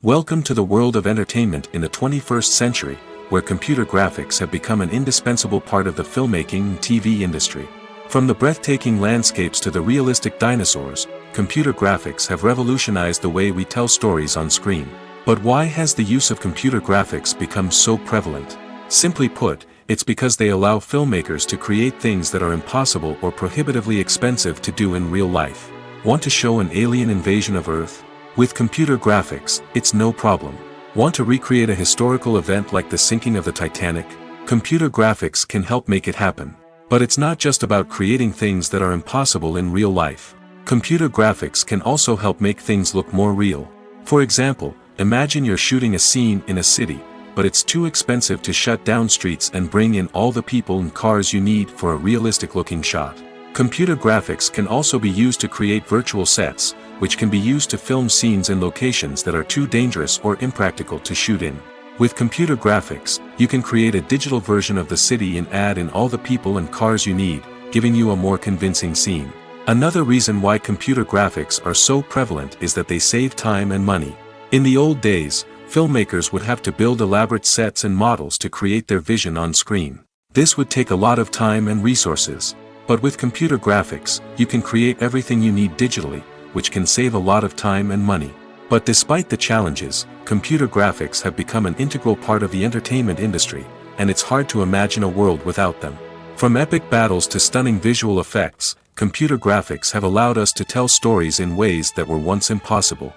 Welcome to the world of entertainment in the 21st century, where computer graphics have become an indispensable part of the filmmaking and TV industry. From the breathtaking landscapes to the realistic dinosaurs, computer graphics have revolutionized the way we tell stories on screen. But why has the use of computer graphics become so prevalent? Simply put, it's because they allow filmmakers to create things that are impossible or prohibitively expensive to do in real life. Want to show an alien invasion of Earth? With computer graphics, it's no problem. Want to recreate a historical event like the sinking of the Titanic? Computer graphics can help make it happen. But it's not just about creating things that are impossible in real life. Computer graphics can also help make things look more real. For example, imagine you're shooting a scene in a city, but it's too expensive to shut down streets and bring in all the people and cars you need for a realistic-looking shot. Computer graphics can also be used to create virtual sets, which can be used to film scenes in locations that are too dangerous or impractical to shoot in. With computer graphics, you can create a digital version of the city and add in all the people and cars you need, giving you a more convincing scene. Another reason why computer graphics are so prevalent is that they save time and money. In the old days, filmmakers would have to build elaborate sets and models to create their vision on screen. This would take a lot of time and resources. But with computer graphics, you can create everything you need digitally, which can save a lot of time and money. But despite the challenges, computer graphics have become an integral part of the entertainment industry, and it's hard to imagine a world without them. From epic battles to stunning visual effects, computer graphics have allowed us to tell stories in ways that were once impossible.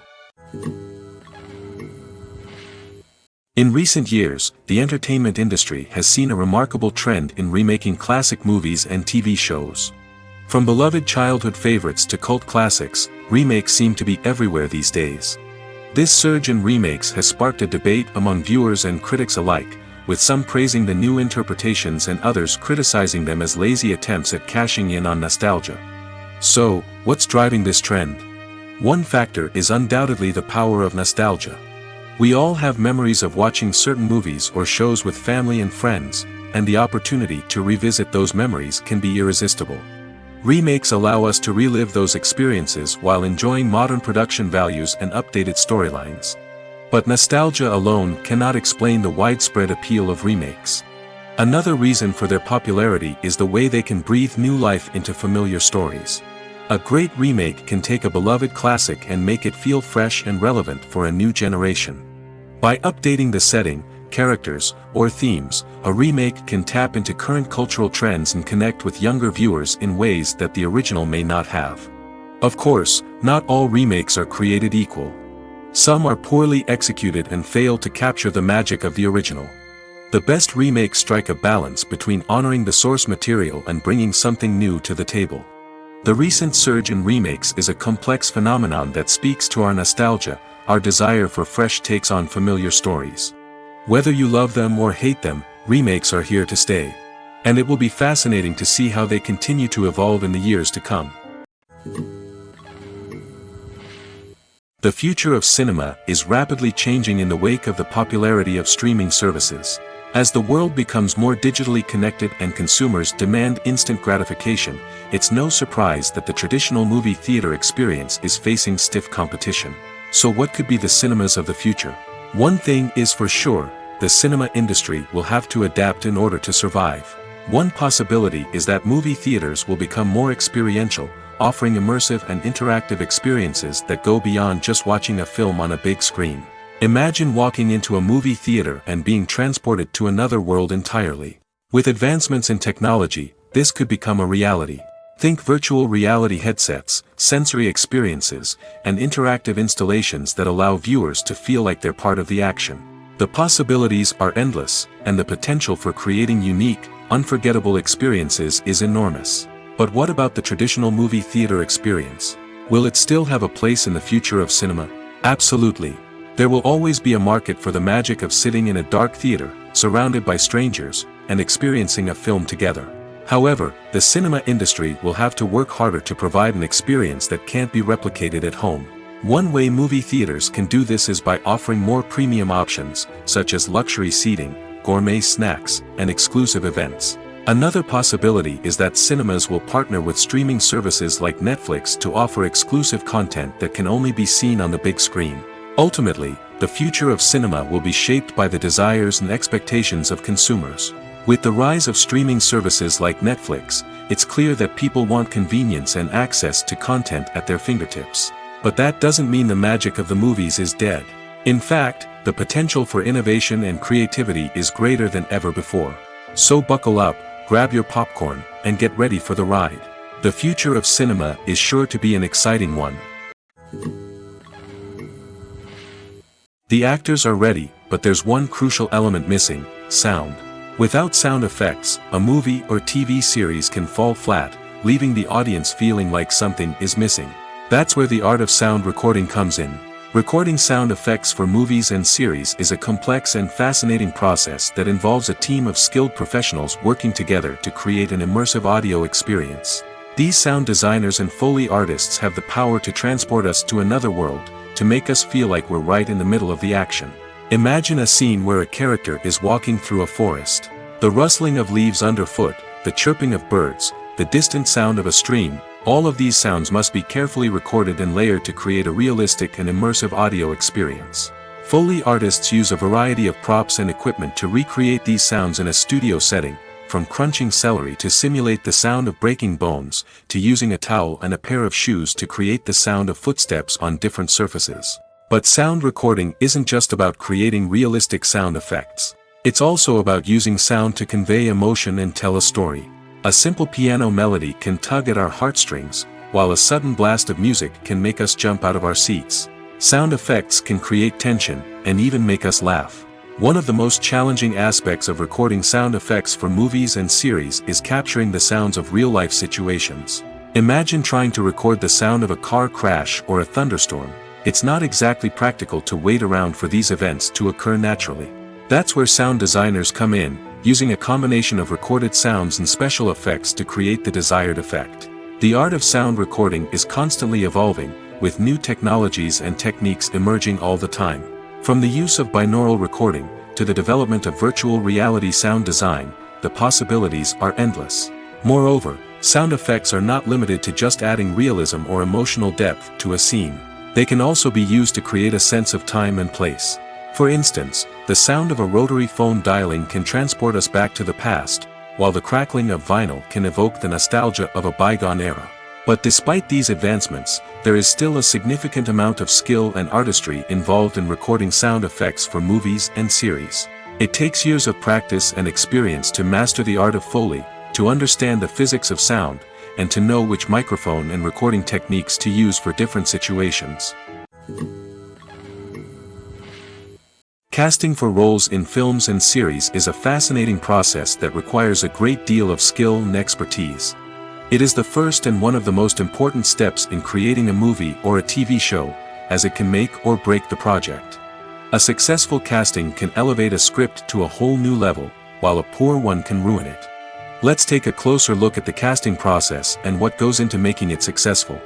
In recent years, the entertainment industry has seen a remarkable trend in remaking classic movies and TV shows. From beloved childhood favorites to cult classics, remakes seem to be everywhere these days. This surge in remakes has sparked a debate among viewers and critics alike, with some praising the new interpretations and others criticizing them as lazy attempts at cashing in on nostalgia. So, what's driving this trend? One factor is undoubtedly the power of nostalgia. We all have memories of watching certain movies or shows with family and friends, and the opportunity to revisit those memories can be irresistible. Remakes allow us to relive those experiences while enjoying modern production values and updated storylines. But nostalgia alone cannot explain the widespread appeal of remakes. Another reason for their popularity is the way they can breathe new life into familiar stories. A great remake can take a beloved classic and make it feel fresh and relevant for a new generation. By updating the setting, characters, or themes, a remake can tap into current cultural trends and connect with younger viewers in ways that the original may not have. Of course, not all remakes are created equal. Some are poorly executed and fail to capture the magic of the original. The best remakes strike a balance between honoring the source material and bringing something new to the table. The recent surge in remakes is a complex phenomenon that speaks to our nostalgia, our desire for fresh takes on familiar stories. Whether you love them or hate them, remakes are here to stay. And it will be fascinating to see how they continue to evolve in the years to come. The future of cinema is rapidly changing in the wake of the popularity of streaming services. As the world becomes more digitally connected and consumers demand instant gratification, it's no surprise that the traditional movie theater experience is facing stiff competition. So what could be the cinemas of the future? One thing is for sure, the cinema industry will have to adapt in order to survive. One possibility is that movie theaters will become more experiential, offering immersive and interactive experiences that go beyond just watching a film on a big screen. Imagine walking into a movie theater and being transported to another world entirely. With advancements in technology, this could become a reality. Think virtual reality headsets, sensory experiences, and interactive installations that allow viewers to feel like they're part of the action. The possibilities are endless, and the potential for creating unique, unforgettable experiences is enormous. But what about the traditional movie theater experience? Will it still have a place in the future of cinema? Absolutely. There will always be a market for the magic of sitting in a dark theater, surrounded by strangers, and experiencing a film together. However, the cinema industry will have to work harder to provide an experience that can't be replicated at home. One way movie theaters can do this is by offering more premium options, such as luxury seating, gourmet snacks, and exclusive events. Another possibility is that cinemas will partner with streaming services like Netflix to offer exclusive content that can only be seen on the big screen. Ultimately, the future of cinema will be shaped by the desires and expectations of consumers. With the rise of streaming services like Netflix, it's clear that people want convenience and access to content at their fingertips. But that doesn't mean the magic of the movies is dead. In fact, the potential for innovation and creativity is greater than ever before. So buckle up, grab your popcorn, and get ready for the ride. The future of cinema is sure to be an exciting one. The actors are ready, but there's one crucial element missing: sound. Without sound effects, a movie or TV series can fall flat, leaving the audience feeling like something is missing. That's where the art of sound recording comes in. Recording sound effects for movies and series is a complex and fascinating process that involves a team of skilled professionals working together to create an immersive audio experience. These sound designers and Foley artists have the power to transport us to another world, to make us feel like we're right in the middle of the action. Imagine a scene where a character is walking through a forest. The rustling of leaves underfoot, the chirping of birds, the distant sound of a stream, all of these sounds must be carefully recorded and layered to create a realistic and immersive audio experience. Foley artists use a variety of props and equipment to recreate these sounds in a studio setting, from crunching celery to simulate the sound of breaking bones, to using a towel and a pair of shoes to create the sound of footsteps on different surfaces. But sound recording isn't just about creating realistic sound effects. It's also about using sound to convey emotion and tell a story. A simple piano melody can tug at our heartstrings, while a sudden blast of music can make us jump out of our seats. Sound effects can create tension, and even make us laugh. One of the most challenging aspects of recording sound effects for movies and series is capturing the sounds of real-life situations. Imagine trying to record the sound of a car crash or a thunderstorm. It's not exactly practical to wait around for these events to occur naturally. That's where sound designers come in, using a combination of recorded sounds and special effects to create the desired effect. The art of sound recording is constantly evolving, with new technologies and techniques emerging all the time. From the use of binaural recording, to the development of virtual reality sound design, the possibilities are endless. Moreover, sound effects are not limited to just adding realism or emotional depth to a scene. They can also be used to create a sense of time and place. For instance, the sound of a rotary phone dialing can transport us back to the past, while the crackling of vinyl can evoke the nostalgia of a bygone era. But despite these advancements, there is still a significant amount of skill and artistry involved in recording sound effects for movies and series. It takes years of practice and experience to master the art of Foley, to understand the physics of sound, and to know which microphone and recording techniques to use for different situations. Casting for roles in films and series is a fascinating process that requires a great deal of skill and expertise. It is the first and one of the most important steps in creating a movie or a TV show, as it can make or break the project. A successful casting can elevate a script to a whole new level, while a poor one can ruin it. Let's take a closer look at the casting process and what goes into making it successful.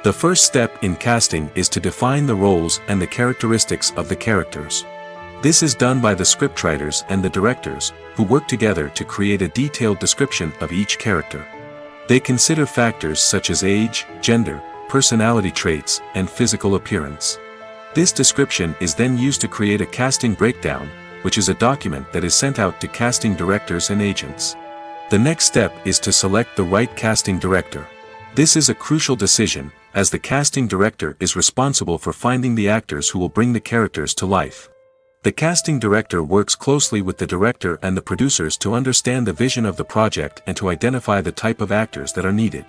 The first step in casting is to define the roles and the characteristics of the characters. This is done by the scriptwriters and the directors, who work together to create a detailed description of each character. They consider factors such as age, gender, personality traits, and physical appearance. This description is then used to create a casting breakdown, which is a document that is sent out to casting directors and agents. The next step is to select the right casting director. This is a crucial decision, as the casting director is responsible for finding the actors who will bring the characters to life. The casting director works closely with the director and the producers to understand the vision of the project and to identify the type of actors that are needed.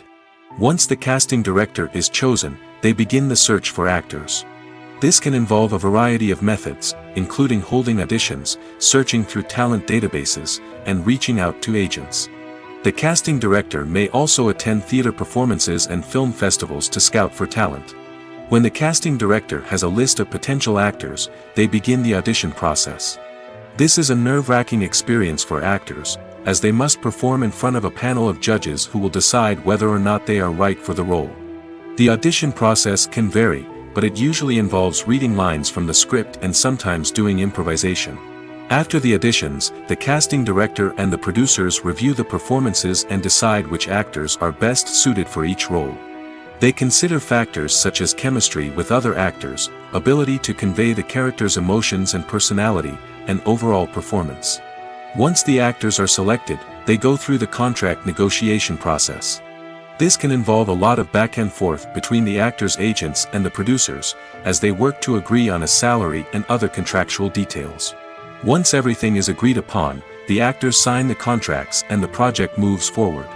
Once the casting director is chosen, they begin the search for actors. This can involve a variety of methods, including holding auditions, searching through talent databases, and reaching out to agents. The casting director may also attend theater performances and film festivals to scout for talent. When the casting director has a list of potential actors, they begin the audition process. This is a nerve-wracking experience for actors, as they must perform in front of a panel of judges who will decide whether or not they are right for the role. The audition process can vary, but it usually involves reading lines from the script and sometimes doing improvisation. After the auditions, the casting director and the producers review the performances and decide which actors are best suited for each role. They consider factors such as chemistry with other actors, ability to convey the character's emotions and personality, and overall performance. Once the actors are selected, they go through the contract negotiation process. This can involve a lot of back and forth between the actors' agents and the producers, as they work to agree on a salary and other contractual details. Once everything is agreed upon, the actors sign the contracts and the project moves forward.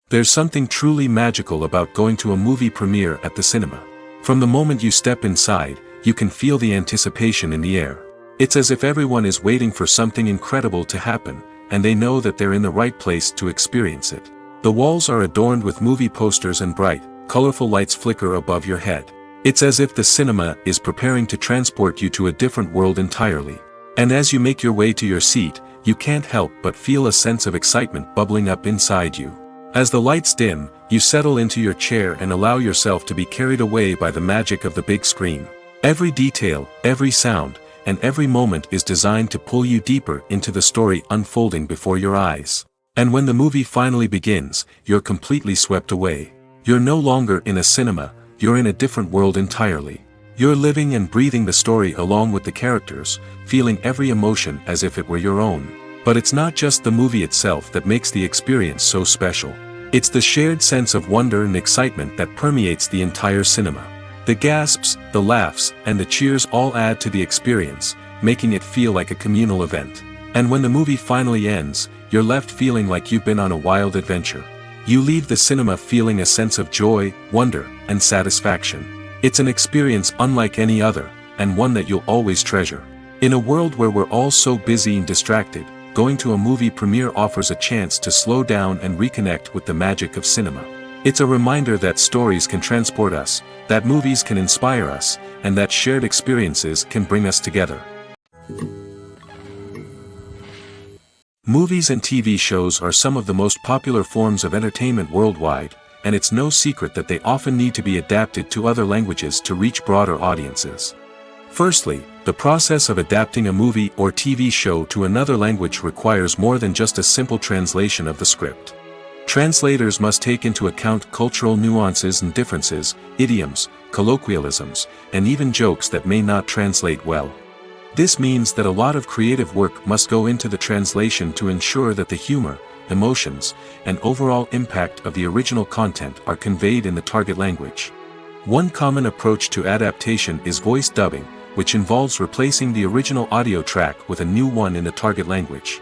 There's something truly magical about going to a movie premiere at the cinema. From the moment you step inside, you can feel the anticipation in the air. It's as if everyone is waiting for something incredible to happen, and they know that they're in the right place to experience it. The walls are adorned with movie posters and bright, colorful lights flicker above your head. It's as if the cinema is preparing to transport you to a different world entirely. And as you make your way to your seat, you can't help but feel a sense of excitement bubbling up inside you. As the lights dim, you settle into your chair and allow yourself to be carried away by the magic of the big screen. Every detail, every sound, and every moment is designed to pull you deeper into the story unfolding before your eyes. And when the movie finally begins, you're completely swept away. You're no longer in a cinema, you're in a different world entirely. You're living and breathing the story along with the characters, feeling every emotion as if it were your own. But it's not just the movie itself that makes the experience so special. It's the shared sense of wonder and excitement that permeates the entire cinema. The gasps, the laughs, and the cheers all add to the experience, making it feel like a communal event. And when the movie finally ends, you're left feeling like you've been on a wild adventure. You leave the cinema feeling a sense of joy, wonder, and satisfaction. It's an experience unlike any other, and one that you'll always treasure. In a world where we're all so busy and distracted, going to a movie premiere offers a chance to slow down and reconnect with the magic of cinema. It's a reminder that stories can transport us, that movies can inspire us, and that shared experiences can bring us together. Movies and TV shows are some of the most popular forms of entertainment worldwide, and it's no secret that they often need to be adapted to other languages to reach broader audiences. Firstly, the process of adapting a movie or TV show to another language requires more than just a simple translation of the script. Translators must take into account cultural nuances and differences, idioms, colloquialisms, and even jokes that may not translate well. This means that a lot of creative work must go into the translation to ensure that the humor, emotions, and overall impact of the original content are conveyed in the target language. One common approach to adaptation is voice dubbing, which involves replacing the original audio track with a new one in the target language.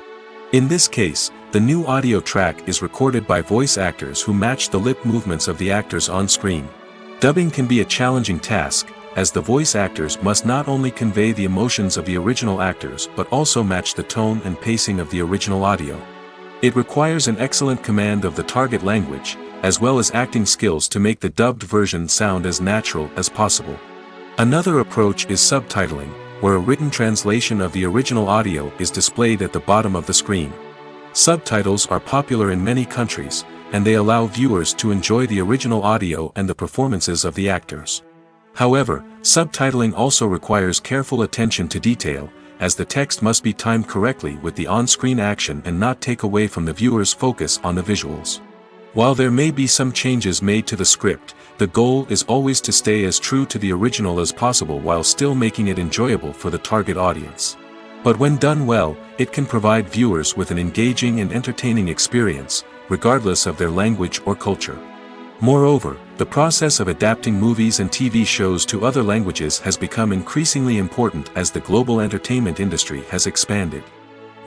In this case, the new audio track is recorded by voice actors who match the lip movements of the actors on screen. Dubbing can be a challenging task, as the voice actors must not only convey the emotions of the original actors but also match the tone and pacing of the original audio. It requires an excellent command of the target language, as well as acting skills to make the dubbed version sound as natural as possible. Another approach is subtitling, where a written translation of the original audio is displayed at the bottom of the screen. Subtitles are popular in many countries, and they allow viewers to enjoy the original audio and the performances of the actors. However, subtitling also requires careful attention to detail, as the text must be timed correctly with the on-screen action and not take away from the viewer's focus on the visuals. While there may be some changes made to the script, the goal is always to stay as true to the original as possible while still making it enjoyable for the target audience. But when done well, it can provide viewers with an engaging and entertaining experience, regardless of their language or culture. Moreover, the process of adapting movies and TV shows to other languages has become increasingly important as the global entertainment industry has expanded.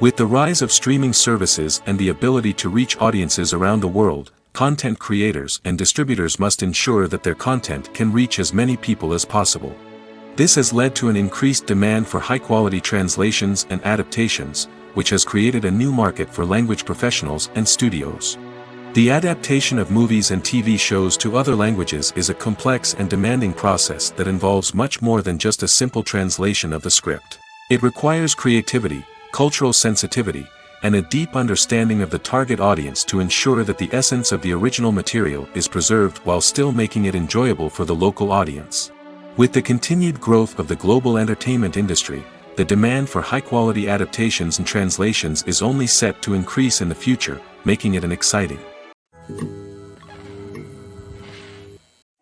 With the rise of streaming services and the ability to reach audiences around the world, content creators and distributors must ensure that their content can reach as many people as possible. This has led to an increased demand for high-quality translations and adaptations, which has created a new market for language professionals and studios. The adaptation of movies and TV shows to other languages is a complex and demanding process that involves much more than just a simple translation of the script. It requires creativity, cultural sensitivity, and a deep understanding of the target audience to ensure that the essence of the original material is preserved while still making it enjoyable for the local audience. With the continued growth of the global entertainment industry, the demand for high-quality adaptations and translations is only set to increase in the future, making it an exciting.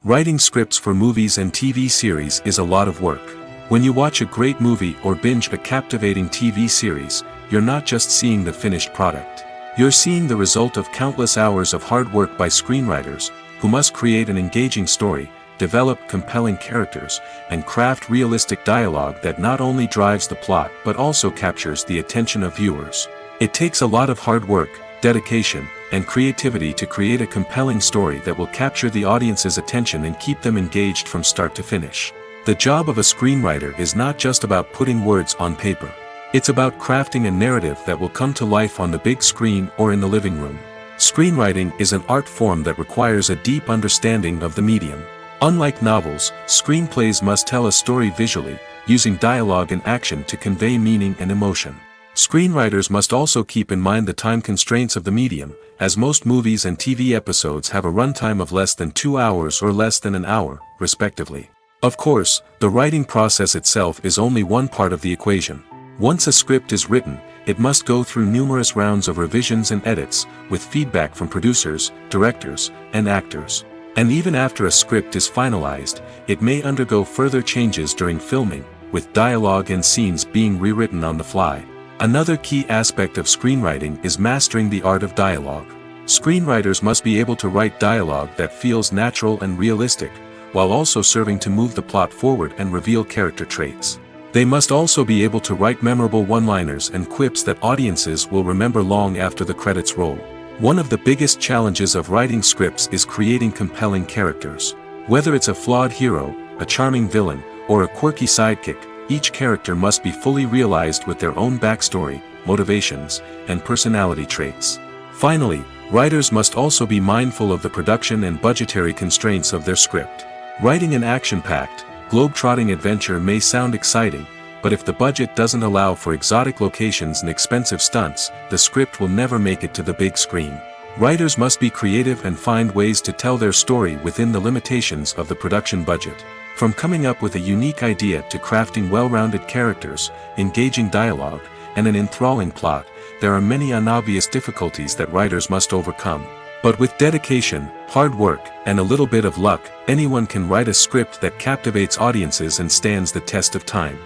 Writing scripts for movies and TV series is a lot of work. When you watch a great movie or binge a captivating TV series, you're not just seeing the finished product. You're seeing the result of countless hours of hard work by screenwriters, who must create an engaging story, develop compelling characters, and craft realistic dialogue that not only drives the plot but also captures the attention of viewers. It takes a lot of hard work, dedication, and creativity to create a compelling story that will capture the audience's attention and keep them engaged from start to finish. The job of a screenwriter is not just about putting words on paper. It's about crafting a narrative that will come to life on the big screen or in the living room. Screenwriting is an art form that requires a deep understanding of the medium. Unlike novels, screenplays must tell a story visually, using dialogue and action to convey meaning and emotion. Screenwriters must also keep in mind the time constraints of the medium, as most movies and TV episodes have a runtime of less than 2 hours or less than an hour, respectively. Of course, the writing process itself is only one part of the equation. Once a script is written, it must go through numerous rounds of revisions and edits, with feedback from producers, directors, and actors. And even after a script is finalized, it may undergo further changes during filming, with dialogue and scenes being rewritten on the fly. Another key aspect of screenwriting is mastering the art of dialogue. Screenwriters must be able to write dialogue that feels natural and realistic, while also serving to move the plot forward and reveal character traits. They must also be able to write memorable one-liners and quips that audiences will remember long after the credits roll. One of the biggest challenges of writing scripts is creating compelling characters. Whether it's a flawed hero, a charming villain, or a quirky sidekick, each character must be fully realized with their own backstory, motivations, and personality traits. Finally, writers must also be mindful of the production and budgetary constraints of their script. Writing an action-packed, globe-trotting adventure may sound exciting, but if the budget doesn't allow for exotic locations and expensive stunts, the script will never make it to the big screen. Writers must be creative and find ways to tell their story within the limitations of the production budget. From coming up with a unique idea to crafting well-rounded characters, engaging dialogue, and an enthralling plot, there are many unobvious difficulties that writers must overcome. But with dedication, hard work, and a little bit of luck, anyone can write a script that captivates audiences and stands the test of time.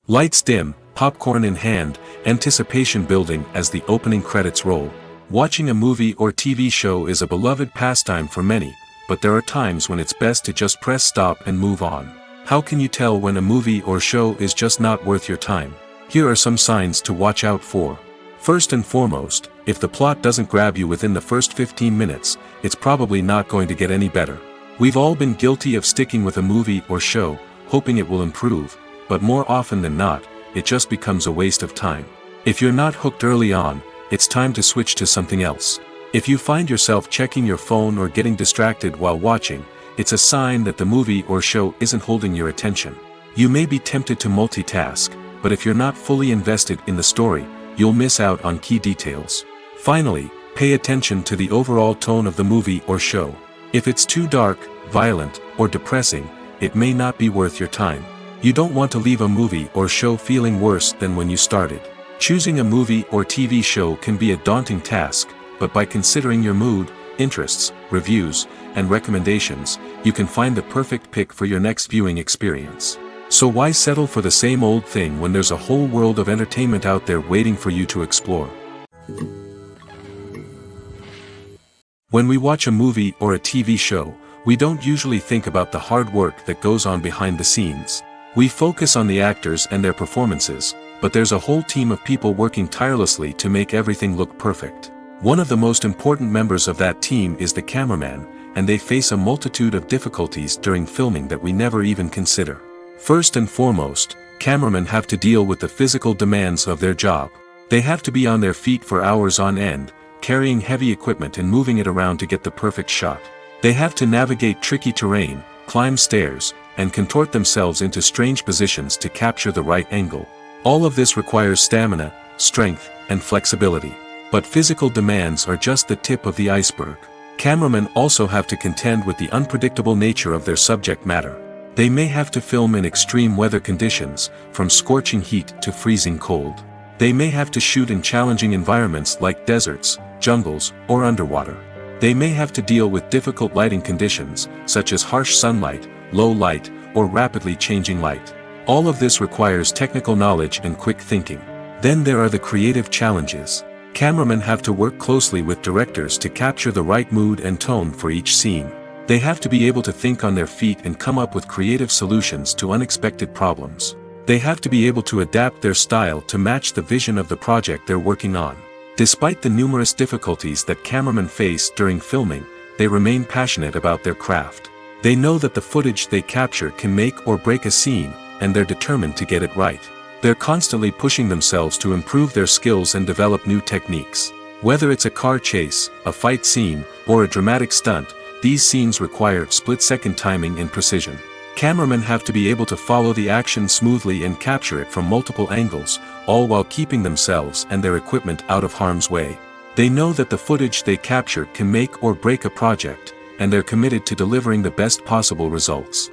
Lights dim, popcorn in hand, anticipation building as the opening credits roll. Watching a movie or TV show is a beloved pastime for many, but there are times when it's best to just press stop and move on. How can you tell when a movie or show is just not worth your time? Here are some signs to watch out for. First and foremost, if the plot doesn't grab you within the first 15 minutes, it's probably not going to get any better. We've all been guilty of sticking with a movie or show, hoping it will improve, but more often than not, it just becomes a waste of time. If you're not hooked early on, it's time to switch to something else. If you find yourself checking your phone or getting distracted while watching, it's a sign that the movie or show isn't holding your attention. You may be tempted to multitask, but if you're not fully invested in the story, you'll miss out on key details. Finally, pay attention to the overall tone of the movie or show. If it's too dark, violent, or depressing, it may not be worth your time. You don't want to leave a movie or show feeling worse than when you started. Choosing a movie or TV show can be a daunting task, but by considering your mood, interests, reviews, and recommendations, you can find the perfect pick for your next viewing experience. So why settle for the same old thing when there's a whole world of entertainment out there waiting for you to explore? When we watch a movie or a TV show, we don't usually think about the hard work that goes on behind the scenes. We focus on the actors and their performances, but there's a whole team of people working tirelessly to make everything look perfect. One of the most important members of that team is the cameraman, and they face a multitude of difficulties during filming that we never even consider. First and foremost, cameramen have to deal with the physical demands of their job. They have to be on their feet for hours on end, carrying heavy equipment and moving it around to get the perfect shot. They have to navigate tricky terrain, climb stairs, and contort themselves into strange positions to capture the right angle. All of this requires stamina, strength, and flexibility. But physical demands are just the tip of the iceberg. Cameramen also have to contend with the unpredictable nature of their subject matter. They may have to film in extreme weather conditions, from scorching heat to freezing cold. They may have to shoot in challenging environments like deserts, jungles, or underwater. They may have to deal with difficult lighting conditions, such as harsh sunlight, low light, or rapidly changing light. All of this requires technical knowledge and quick thinking. Then there are the creative challenges. Cameramen have to work closely with directors to capture the right mood and tone for each scene. They have to be able to think on their feet and come up with creative solutions to unexpected problems. They have to be able to adapt their style to match the vision of the project they're working on. Despite the numerous difficulties that cameramen face during filming, they remain passionate about their craft. They know that the footage they capture can make or break a scene, and they're determined to get it right. They're constantly pushing themselves to improve their skills and develop new techniques. Whether it's a car chase, a fight scene, or a dramatic stunt, these scenes require split-second timing and precision. Cameramen have to be able to follow the action smoothly and capture it from multiple angles, all while keeping themselves and their equipment out of harm's way. They know that the footage they capture can make or break a project, and they're committed to delivering the best possible results.